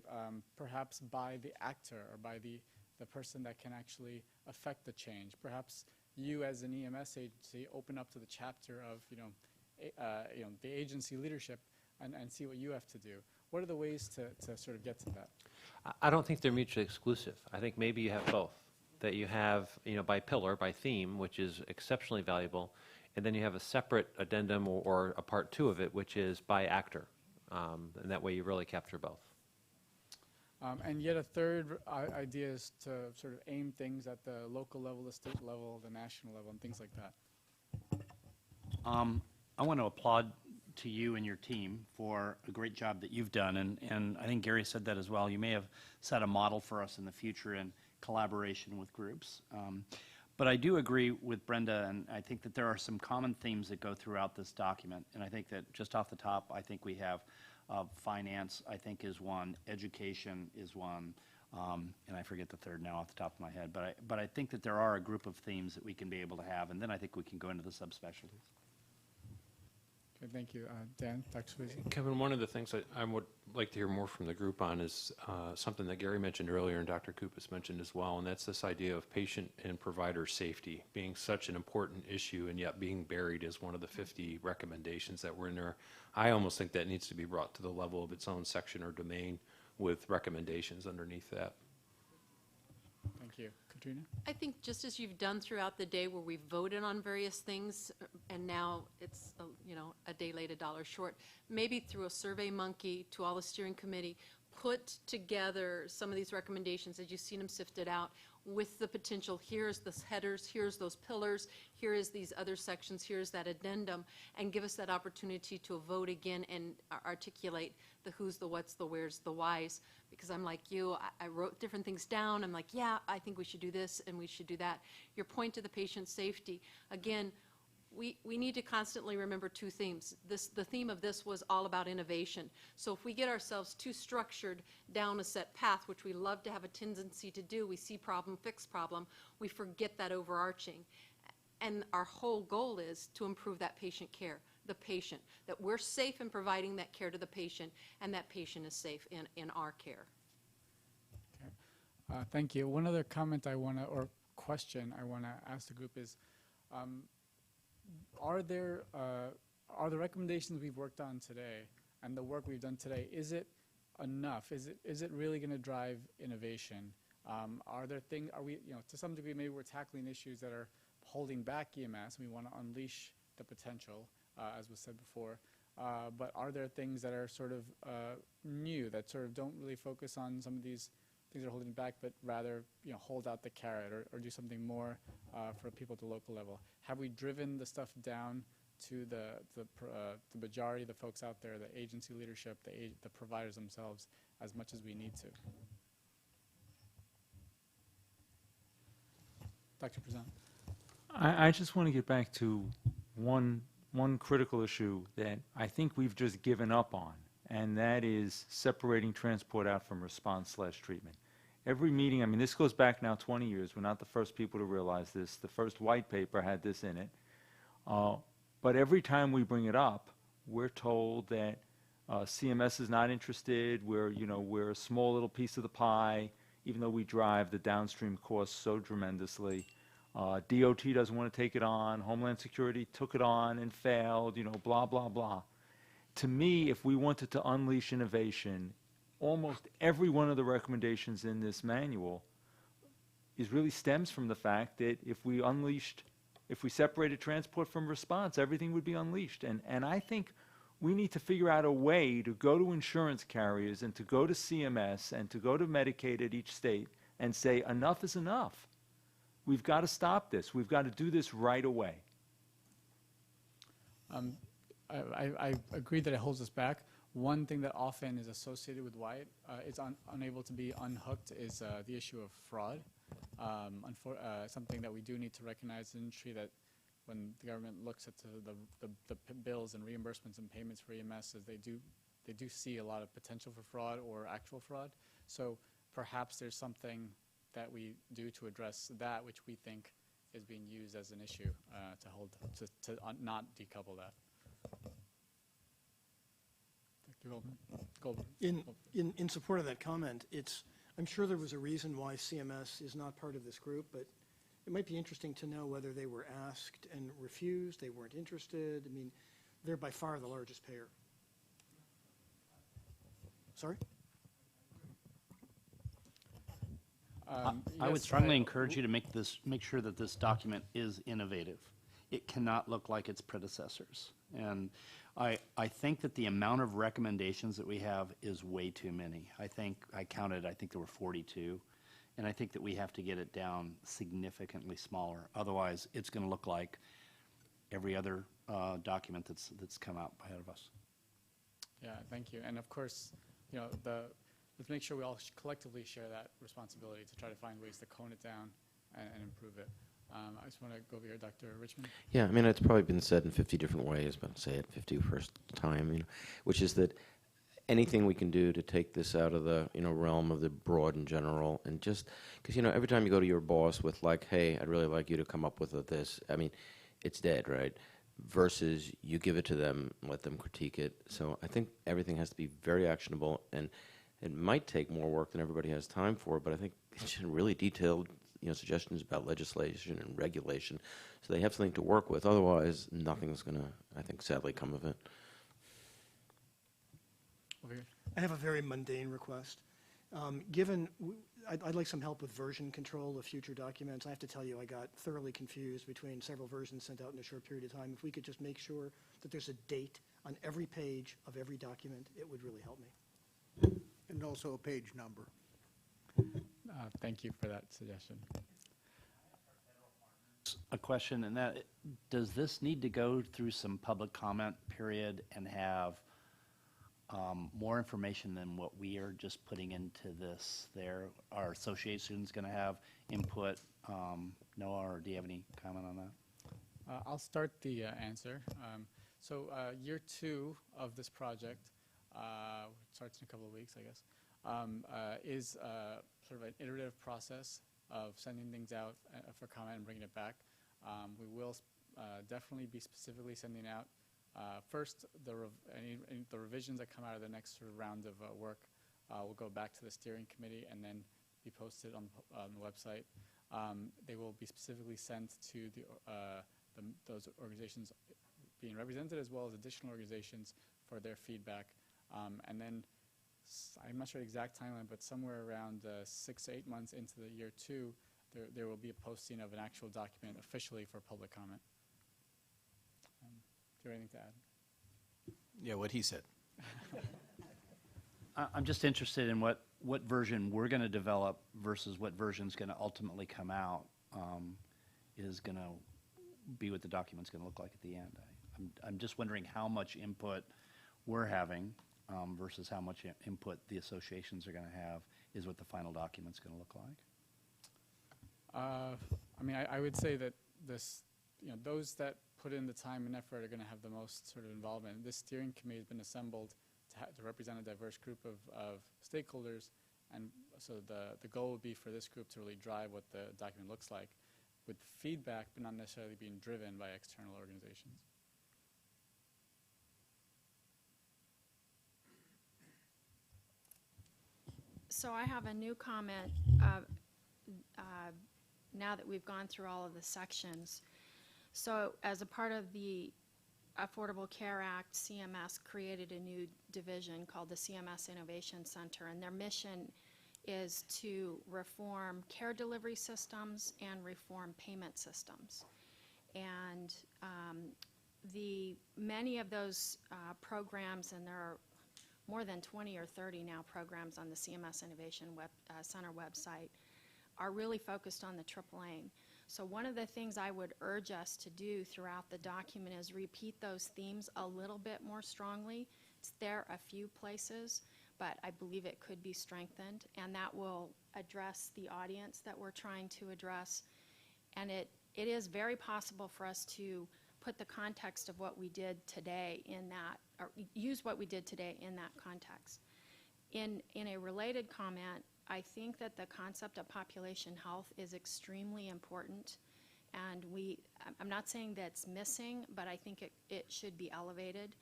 perhaps by the actor or by the person that can actually affect the change? Perhaps you as an EMS agency open up to the chapter of the agency leadership and see what you have to do. What are the ways to sort of get to that? I don't think they're mutually exclusive. I think maybe you have both. That you have, by pillar, by theme, which is exceptionally valuable, and then you have a separate addendum or a part 2 of it, which is by actor. And that way you really capture both. And yet a third idea is to sort of aim things at the local level, the state level, the national level, and things like that. I want to applaud to you and your team for a great job that you've done, and I think Gary said that as well. You may have set a model for us in the future in collaboration with groups. But I do agree with Brenda, and I think that there are some common themes that go throughout this document, and I think that just off the top, I think we have finance, I think, is one, education is one, and I forget the third now off the top of my head, but I think that there are a group of themes that we can be able to have, and then I think we can go into the subspecialties. Okay, thank you. Dan, Dr. Swayze? Kevin, one of the things I would like to hear more from the group on is something that Gary mentioned earlier and Dr. Kupas mentioned as well, and that's this idea of patient and provider safety being such an important issue and yet being buried as one of the 50 recommendations that were in there. I almost think that needs to be brought to the level of its own section or domain with recommendations underneath that. Thank you. Katrina? I think just as you've done throughout the day where we've voted on various things and now it's, a day late, $1 short, maybe through a Survey Monkey to all the steering committee, put together some of these recommendations as you've seen them sifted out with the potential, here's the headers, here's those pillars, here is these other sections, here's that addendum, and give us that opportunity to vote again and articulate the who's, the what's, the where's, the why's. Because I'm like you, I wrote different things down. I'm like, yeah, I think we should do this and we should do that. Your point to the patient safety, again, we need to constantly remember two themes. The theme of this was all about innovation. So if we get ourselves too structured down a set path, which we love to have a tendency to do, we see problem, fix problem, we forget that overarching. And our whole goal is to improve that patient care, the patient, that we're safe in providing that care to the patient and that patient is safe in our care. Okay. Thank you. One other comment or question I want to ask the group is, are the recommendations we've worked on today and the work we've done today, is it enough? Is it really going to drive innovation? Are we, to some degree, maybe we're tackling issues that are holding back EMS, and we want to unleash the potential, as was said before. But are there things that are sort of new, that sort of don't really focus on some of these things that are holding back, but rather hold out the carrot or do something more for people at the local level? Have we driven the stuff down to the majority of the folks out there, the agency leadership, the providers themselves, as much as we need to? Dr. Prezant. I just want to get back to one critical issue that I think we've just given up on, and that is separating transport out from response/treatment. Every meeting, I mean, this goes back now 20 years. We're not the first people to realize this. The first white paper had this in it. But every time we bring it up, we're told that CMS is not interested. We're a small little piece of the pie, even though we drive the downstream costs so tremendously. DOT doesn't want to take it on. Homeland Security took it on and failed, blah, blah, blah. To me, if we wanted to unleash innovation, almost every one of the recommendations in this manual really stems from the fact that if we separated transport from response, everything would be unleashed. And I think we need to figure out a way to go to insurance carriers and to go to CMS and to go to Medicaid at each state and say, enough is enough. We've got to stop this. We've got to do this right away. I agree that it holds us back. One thing that often is associated with why it's unable to be unhooked is the issue of fraud. Something that we do need to recognize in the industry, that when the government looks at the bills and reimbursements and payments for EMS, they do see a lot of potential for fraud or actual fraud. So perhaps there's something that we do to address that, which we think is being used as an issue to not decouple that. Dr. Goldberg. In support of that comment, I'm sure there was a reason why CMS is not part of this group, but it might be interesting to know whether they were asked and refused, they weren't interested. I mean, they're by far the largest payer. Sorry? I would strongly encourage you to make sure that this document is innovative. It cannot look like its predecessors. And I think that the amount of recommendations that we have is way too many. I think there were 42. And I think that we have to get it down significantly smaller. Otherwise, it's going to look like every other document that's come out ahead of us. Yeah, thank you. And of course, let's make sure we all collectively share that responsibility to try to find ways to cone it down and improve it. I just want to go over here, Dr. Richmond. Yeah, I mean, it's probably been said in 50 different ways, but I'll say it 51st time, which is that anything we can do to take this out of the, realm of the broad and general, and just, because, every time you go to your boss with like, hey, I'd really like you to come up with this, I mean, it's dead, right? versus you give it to them, let them critique it. So I think everything has to be very actionable, and it might take more work than everybody has time for, but I think it's just really detailed, suggestions about legislation and regulation, so they have something to work with. Otherwise, nothing's going to, I think, sadly come of it. Over here. I have a very mundane request. I'd like some help with version control of future documents. I have to tell you, I got thoroughly confused between several versions sent out in a short period of time. If we could just make sure that there's a date on every page of every document, it would really help me. And also a page number. Thank you for that suggestion. A question, and that, does this need to go through some public comment period and have more information than what we are just putting into this there? Our association's going to have input. Noah, or do you have any comment on that? I'll start the answer. So year 2 of this project, starts in a couple of weeks, I guess, is sort of an iterative process of sending things out for comment and bringing it back. We will definitely be specifically sending out first the revisions that come out of the next sort of round of work will go back to the steering committee and then be posted on the website. They will be specifically sent to those organizations being represented, as well as additional organizations for their feedback. And then I'm not sure the exact timeline, but somewhere around 6 to 8 months into the year 2, there will be a posting of an actual document officially for public comment. Do you have anything to add? Yeah, what he said. I'm just interested in what version we're going to develop versus what version's going to ultimately come out, is going to be what the document's going to look like at the end. I'm just wondering how much input we're having versus how much input the associations are going to have is what the final document's going to look like. I mean, I would say that those that put in the time and effort are going to have the most sort of involvement. This steering committee has been assembled to represent a diverse group of stakeholders, and so the goal would be for this group to really drive what the document looks like, with feedback but not necessarily being driven by external organizations. So I have a new comment now that we've gone through all of the sections. So as a part of the Affordable Care Act, CMS created a new division called the CMS Innovation Center, and their mission is to reform care delivery systems and reform payment systems. And many of those programs, and there are more than 20 or 30 now programs on the CMS Innovation Center website, are really focused on the triple aim. So one of the things I would urge us to do throughout the document is repeat those themes a little bit more strongly. It's there a few places, but I believe it could be strengthened, and that will address the audience that we're trying to address. And it is very possible for us to put the context of what we did today in that, or use what we did today in that context. In a related comment, I think that the concept of population health is extremely important, and I'm not saying that's missing, but I think it should be elevated,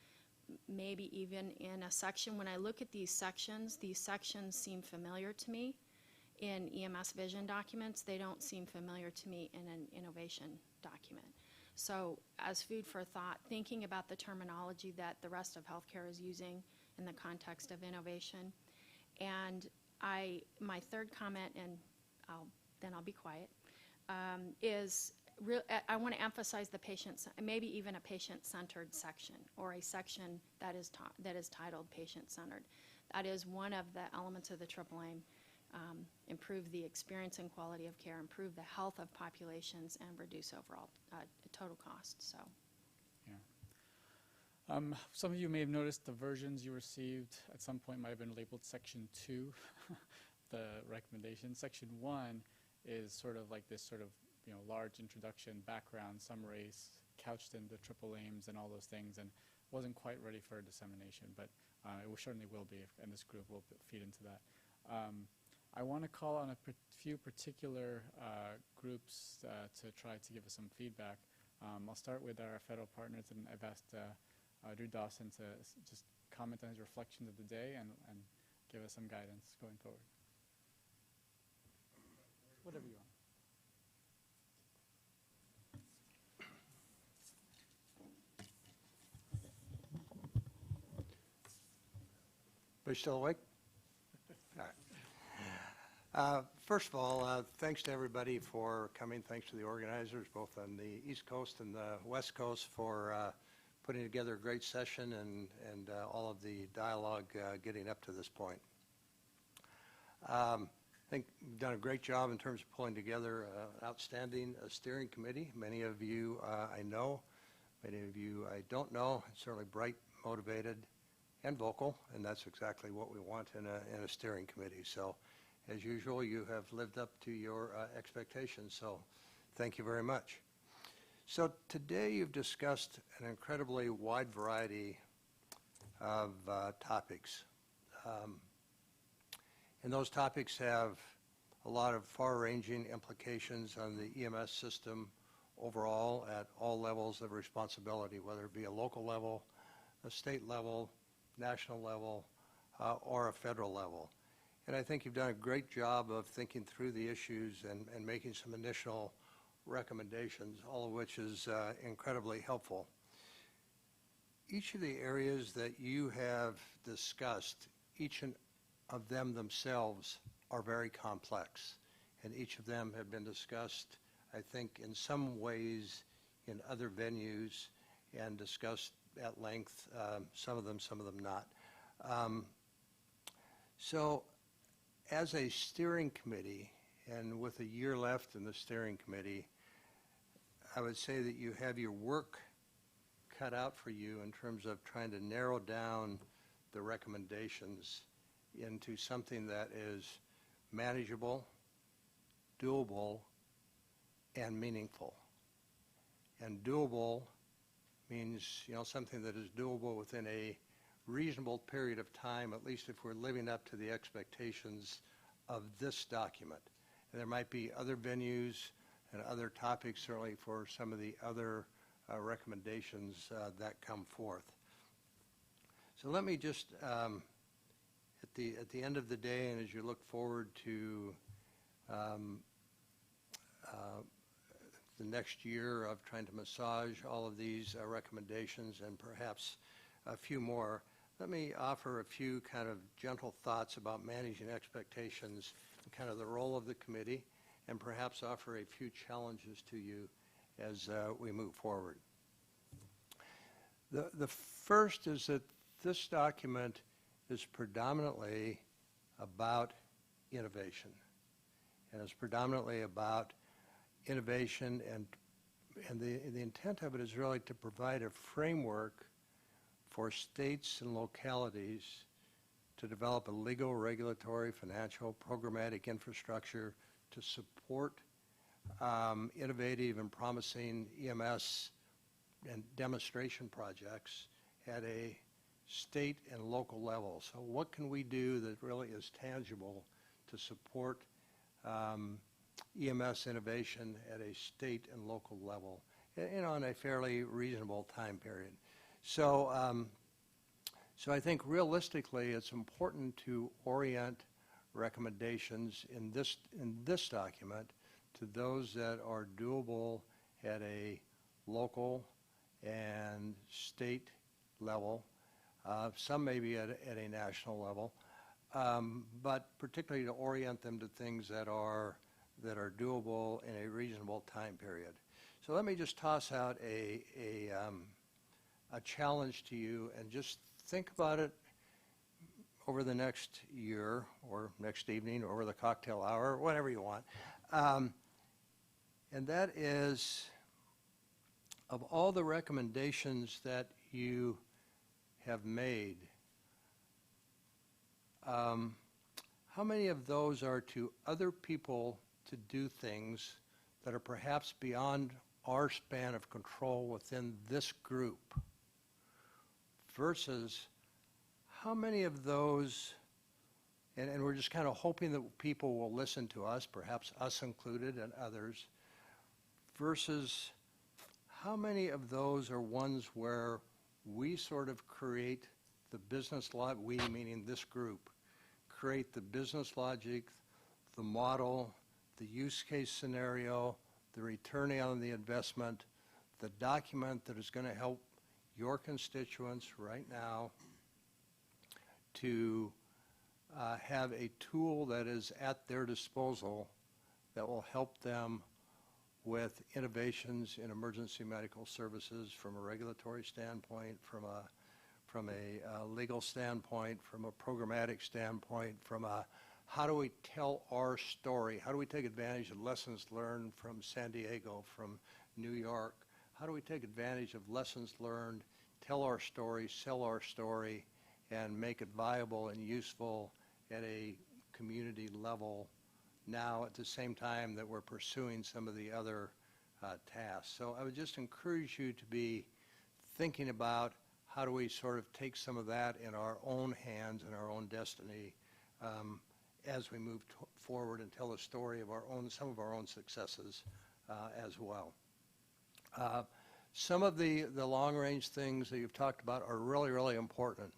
maybe even in a section. When I look at these sections seem familiar to me in EMS vision documents. They don't seem familiar to me in an innovation document. So as food for thought, thinking about the terminology that the rest of healthcare is using in the context of innovation. And my third comment, and then I'll be quiet, is I want to emphasize the patient, maybe even a patient-centered section, or a section that is titled patient-centered. That is one of the elements of the triple aim. Improve the experience and quality of care, improve the health of populations, and reduce overall total cost. So. Yeah. Some of you may have noticed the versions you received at some point might have been labeled Section 2, the recommendation. Section 1 is sort of like this sort of large introduction, background, summaries, couched in the triple aims and all those things, and wasn't quite ready for dissemination, but it certainly will be, and this group will feed into that. I want to call on a few particular groups to try to give us some feedback. I'll start with our federal partners, and I've asked Drew Dawson to just comment on his reflections of the day and give us some guidance going forward. Whatever you want. Are you still awake? All right. First of all, thanks to everybody for coming. Thanks to the organizers, both on the East Coast and the West Coast, for putting together a great session and all of the dialogue getting up to this point. I think you've done a great job in terms of pulling together an outstanding steering committee. Many of you I know, many of you I don't know. Certainly bright, motivated, and vocal, and that's exactly what we want in a steering committee. So, as usual, you have lived up to your expectations, so thank you very much. So today you've discussed an incredibly wide variety of topics. And those topics have a lot of far-ranging implications on the EMS system overall at all levels of responsibility, whether it be a local level, a state level, national level, or a federal level. And I think you've done a great job of thinking through the issues and making some initial recommendations, all of which is incredibly helpful. Each of the areas that you have discussed, each of them themselves are very complex, and each of them have been discussed, I think, in some ways in other venues and discussed at length, some of them not. So as a steering committee, and with a year left in the steering committee, I would say that you have your work cut out for you in terms of trying to narrow down the recommendations into something that is manageable, doable, and meaningful. And doable means, something that is doable within a reasonable period of time, at least if we're living up to the expectations of this document. And there might be other venues and other topics, certainly for some of the other recommendations that come forth. So let me just, at the end of the day, and as you look forward to the next year of trying to massage all of these recommendations and perhaps a few more, let me offer a few kind of gentle thoughts about managing expectations and kind of the role of the committee, and perhaps offer a few challenges to you as we move forward. The first is that this document is predominantly about innovation, and it's predominantly about innovation, and the intent of it is really to provide a framework for states and localities to develop a legal, regulatory, financial, programmatic infrastructure to support innovative and promising EMS and demonstration projects at a state and local level. So what can we do that really is tangible to support EMS innovation at a state and local level, on a fairly reasonable time period? So, so I think realistically it's important to orient recommendations in this document to those that are doable at a local and state level. Some maybe at a national level, but particularly to orient them to things that are doable in a reasonable time period. So let me just toss out a challenge to you, and just think about it over the next year, or next evening, or over the cocktail hour, whatever you want. And that is, of all the recommendations that you have made, how many of those are to other people to do things that are perhaps beyond our span of control within this group, versus how many of those, and we're just kind of hoping that people will listen to us, perhaps us included and others, versus how many of those are ones where we sort of create the business logic, we meaning this group, create the business logic, the model, the use case scenario, the return on the investment, the document that is going to help your constituents right now to have a tool that is at their disposal that will help them with innovations in emergency medical services from a regulatory standpoint, from a legal standpoint, from a programmatic standpoint, from a how do we tell our story? How do we take advantage of lessons learned from San Diego, from New York? How do we take advantage of lessons learned, tell our story, sell our story, and make it viable and useful at a community level now at the same time that we're pursuing some of the other tasks? So I would just encourage you to be thinking about how do we sort of take some of that in our own hands and our own destiny as we move forward and tell the story of some of our own successes as well. Some of the long-range things that you've talked about are really, really important,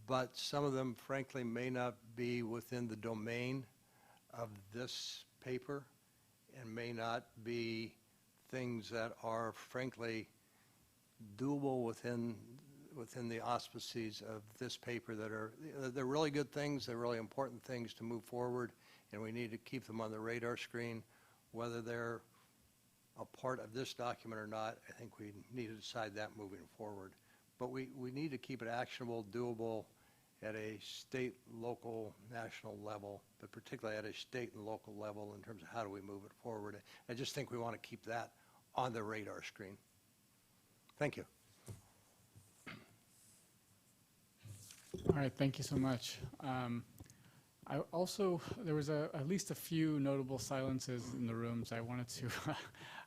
but some of them, frankly, may not be within the domain of this paper and may not be things that are, frankly, doable within the auspices of this paper they're really good things, they're really important things to move forward, and we need to keep them on the radar screen. Whether they're a part of this document or not, I think we need to decide that moving forward. But we need to keep it actionable, doable at a state, local, national level, but particularly at a state and local level in terms of how do we move it forward. I just think we want to keep that on the radar screen. Thank you. All right, thank you so much. I also, there was at least a few notable silences in the rooms. I wanted to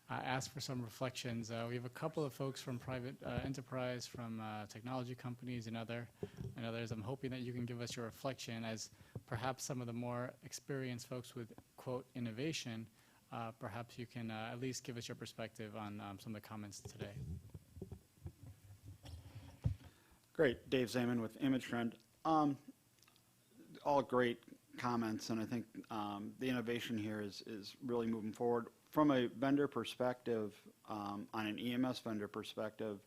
ask for some reflections. We have a couple of folks from private enterprise, from technology companies and others. I'm hoping that you can give us your reflection as perhaps some of the more experienced folks with, quote, innovation, perhaps you can at least give us your perspective on some of the comments today. Great. Dave Zaman with ImageTrend. All great comments, and I think the innovation here is really moving forward. From a vendor perspective, on an EMS vendor perspective,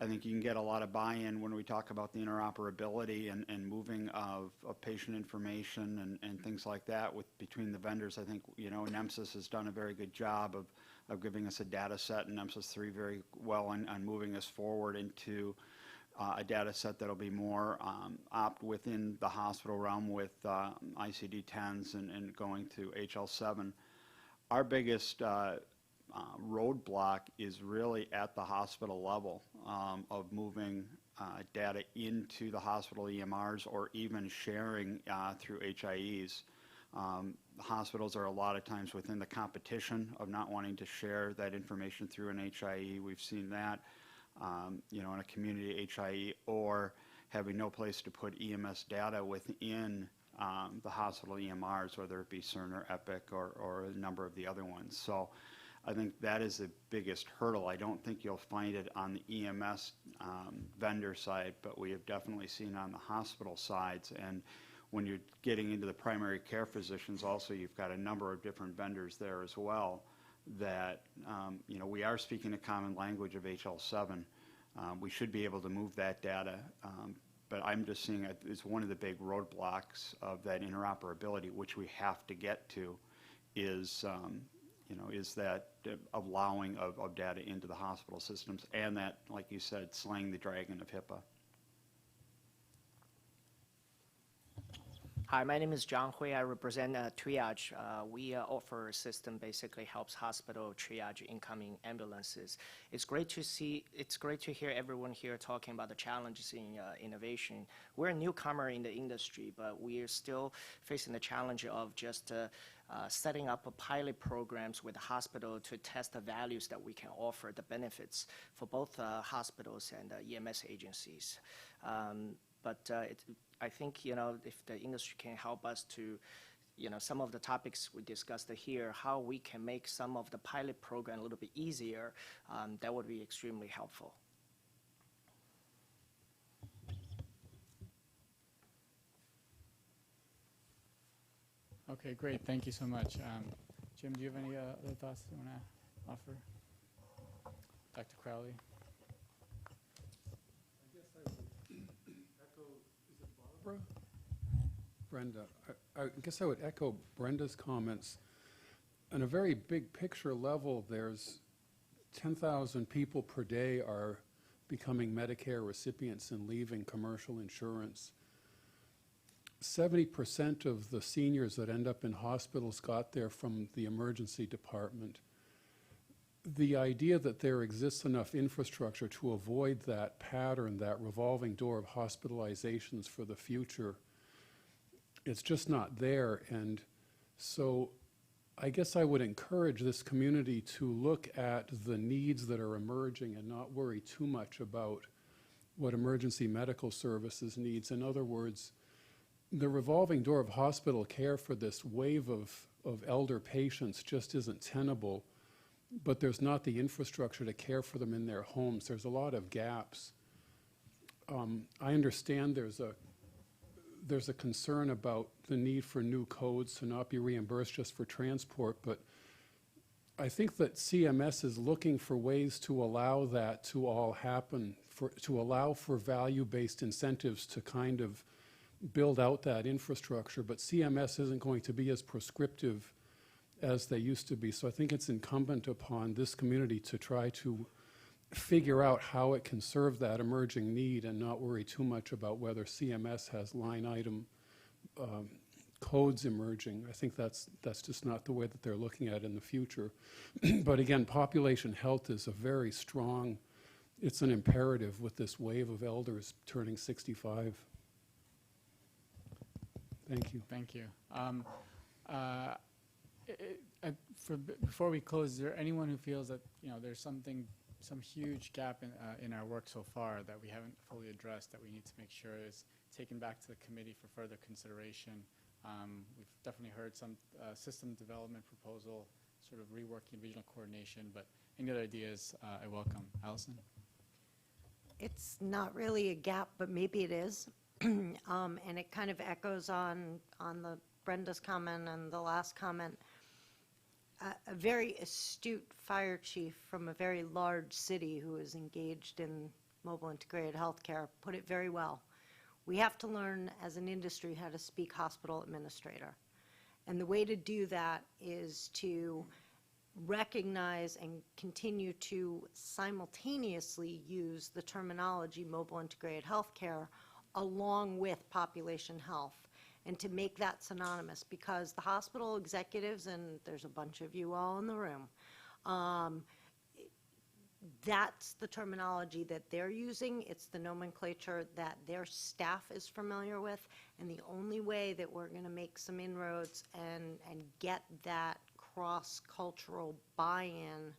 I think you can get a lot of buy-in when we talk about the interoperability and moving of patient information and things like that between the vendors. I think, NEMSIS has done a very good job of giving us a data set, and NEMSIS 3 very well on moving us forward into a data set that'll be more opt within the hospital realm with ICD-10s and going to HL7. Our biggest roadblock is really at the hospital level of moving data into the hospital EMRs or even sharing through HIEs. Hospitals are a lot of times within the competition of not wanting to share that information through an HIE. We've seen that. In a community HIE, or having no place to put EMS data within the hospital EMRs, whether it be Cerner, Epic, or a number of the other ones. So I think that is the biggest hurdle. I don't think you'll find it on the EMS vendor side, but we have definitely seen on the hospital sides. And when you're getting into the primary care physicians also, you've got a number of different vendors there as well that, we are speaking a common language of HL7. We should be able to move that data, but I'm just seeing it as one of the big roadblocks of that interoperability, which we have to get to, is that allowing of data into the hospital systems, and that, like you said, slaying the dragon of HIPAA. Hi, my name is John Hui. I represent Triage. We offer a system basically helps hospital triage incoming ambulances. It's great to hear everyone here talking about the challenges in innovation. We're a newcomer in the industry, but we are still facing the challenge of just setting up pilot programs with the hospital to test the values that we can offer, the benefits for both hospitals and EMS agencies. But I think, if the industry can help us to some of the topics we discussed here, how we can make some of the pilot program a little bit easier, that would be extremely helpful. Okay, great. Thank you so much. Jim, do you have any other thoughts you want to offer? Dr. Crowley? Brenda, I guess I would echo Brenda's comments. On a very big picture level, there's 10,000 people per day are becoming Medicare recipients and leaving commercial insurance. 70% of the seniors that end up in hospitals got there from the emergency department. The idea that there exists enough infrastructure to avoid that pattern, that revolving door of hospitalizations for the future, it's just not there. And so I guess I would encourage this community to look at the needs that are emerging and not worry too much about what emergency medical services needs. In other words, the revolving door of hospital care for this wave of elder patients just isn't tenable, but there's not the infrastructure to care for them in their homes. There's a lot of gaps. I understand there's a concern about the need for new codes to not be reimbursed just for transport, but I think that CMS is looking for ways to allow that to all happen, to allow for value-based incentives to kind of build out that infrastructure, but CMS isn't going to be as prescriptive as they used to be. So I think it's incumbent upon this community to try to figure out how it can serve that emerging need and not worry too much about whether CMS has line item codes emerging. I think that's just not the way that they're looking at it in the future. But again, population health is a very strong, it's an imperative with this wave of elders turning 65. Thank you. Thank you. Before we close, is there anyone who feels that there's some huge gap in our work so far that we haven't fully addressed that we need to make sure is taken back to the committee for further consideration? We've definitely heard some system development proposal, sort of reworking regional coordination, but any other ideas I welcome. Allison? It's not really a gap, but maybe it is. And it kind of echoes on the Brenda's comment and the last comment. A very astute fire chief from a very large city who is engaged in mobile integrated healthcare put it very well. We have to learn as an industry how to speak hospital administrator. And the way to do that is to recognize and continue to simultaneously use the terminology mobile integrated healthcare along with population health, and to make that synonymous, because the hospital executives, and there's a bunch of you all in the room, that's the terminology that they're using. It's the nomenclature that their staff is familiar with, and the only way that we're going to make some inroads and get that cross-cultural buy-in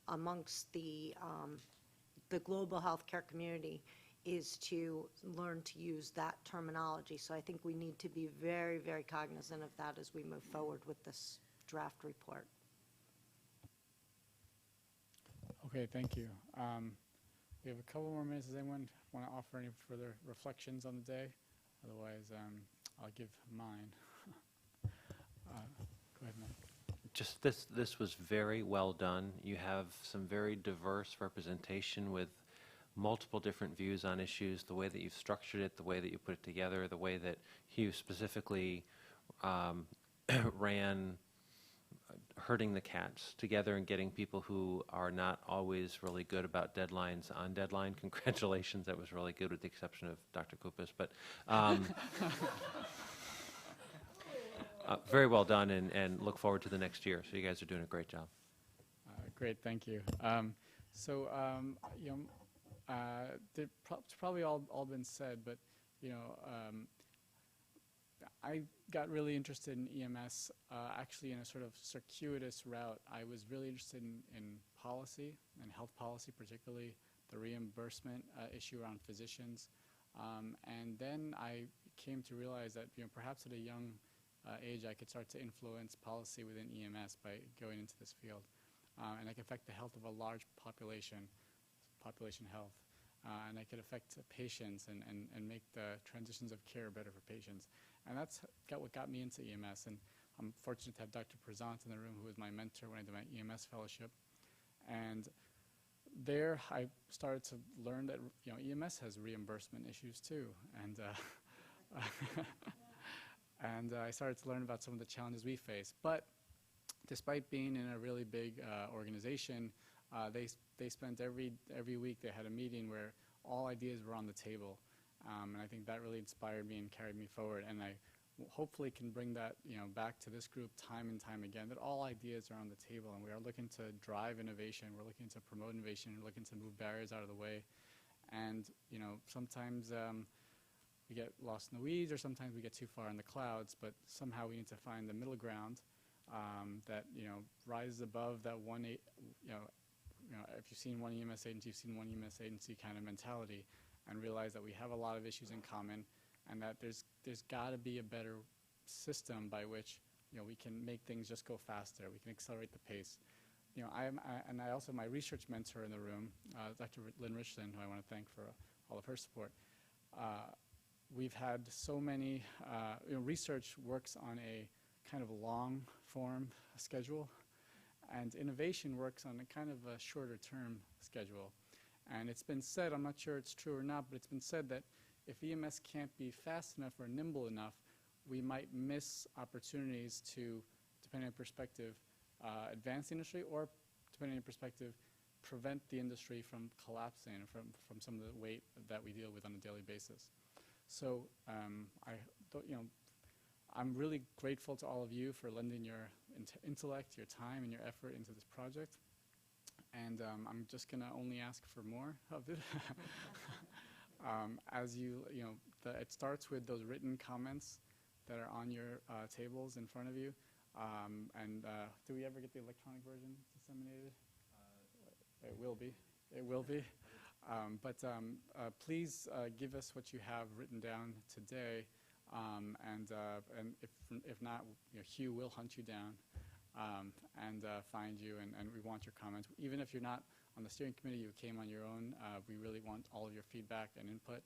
amongst the global healthcare community is to learn to use that terminology. So I think we need to be very, very cognizant of that as we move forward with this draft report. Okay, thank you. We have a couple more minutes. Does anyone want to offer any further reflections on the day? Otherwise, I'll give mine. Go ahead, Mike. Just this was very well done. You have some very diverse representation with multiple different views on issues, the way that you've structured it, the way that you put it together, the way that Hugh specifically ran herding the cats together and getting people who are not always really good about deadlines on deadline. Congratulations, that was really good with the exception of Dr. Kupas. But very well done, and look forward to the next year. So you guys are doing a great job. Great, thank you. It's probably all been said, but I got really interested in EMS actually in a sort of circuitous route. I was really interested in policy and health policy, particularly the reimbursement issue around physicians, and then I came to realize that perhaps at a young age, I could start to influence policy within EMS by going into this field. And I could affect the health of a large population health. And I could affect patients and make the transitions of care better for patients. And that's what got me into EMS. And I'm fortunate to have Dr. Prezant in the room, who was my mentor when I did my EMS fellowship. And there I started to learn that EMS has reimbursement issues too. And and I started to learn about some of the challenges we face. But despite being in a really big organization, they spent every week, they had a meeting where all ideas were on the table. And I think that really inspired me and carried me forward. And I hopefully can bring that back to this group time and time again, that all ideas are on the table, and we are looking to drive innovation, we're looking to promote innovation, we're looking to move barriers out of the way. And sometimes we get lost in the weeds, or sometimes we get too far in the clouds, but somehow we need to find the middle ground that rises above that one, if you've seen one EMS agency, you've seen one EMS agency kind of mentality, and realize that we have a lot of issues in common, and that there's got to be a better system by which we can make things just go faster. We can accelerate the pace. And I also have my research mentor in the room, Dr. Lynn Richland, who I want to thank for all of her support. We've had so many, research works on a kind of long form schedule, and innovation works on a kind of a shorter term schedule. And it's been said, I'm not sure it's true or not, but it's been said that if EMS can't be fast enough or nimble enough, we might miss opportunities to, depending on perspective, advance the industry, or depending on perspective, prevent the industry from collapsing, from some of the weight that we deal with on a daily basis. So I'm really grateful to all of you for lending your intellect, your time, and your effort into this project. And I'm just going to only ask for more of it. As it starts with those written comments that are on your tables in front of you. Do we ever get the electronic version disseminated? It will be. It will be. But please give us what you have written down today. And if not, Hugh will hunt you down and find you, and we want your comments. Even if you're not on the steering committee, you came on your own, we really want all of your feedback and input.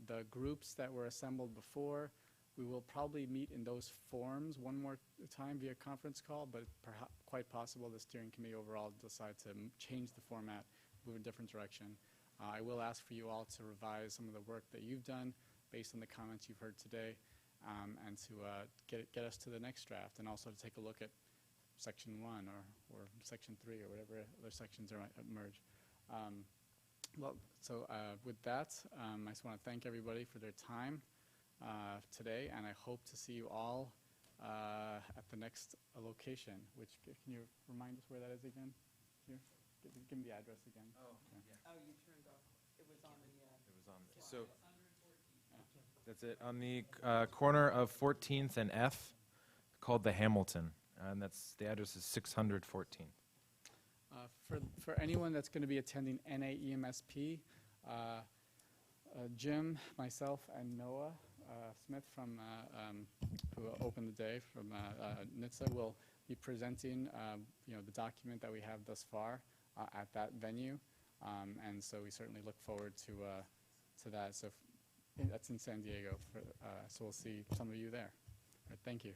The groups that were assembled before, we will probably meet in those forms one more time via conference call, but perhaps quite possible the steering committee overall decide to change the format, move in a different direction. I will ask for you all to revise some of the work that you've done based on the comments you've heard today, and to get us to the next draft, and also to take a look at Section 1 or Section 3 or whatever other sections are emerge. With that, I just want to thank everybody for their time today, and I hope to see you all at the next location, which, can you remind us where that is again? Here? Give me the address again. Oh, yeah. Oh, you turned off. It was on the... It was on the... So, that's it. On the corner of 14th and F, called the Hamilton. And the address is 600 14th. For anyone that's going to be attending NAEMSP, Jim, myself, and Noah Smith who opened the day from NHTSA will be presenting the document that we have thus far at that venue, and so we certainly look forward to that. So that's in San Diego, so we'll see some of you there. All right, thank you.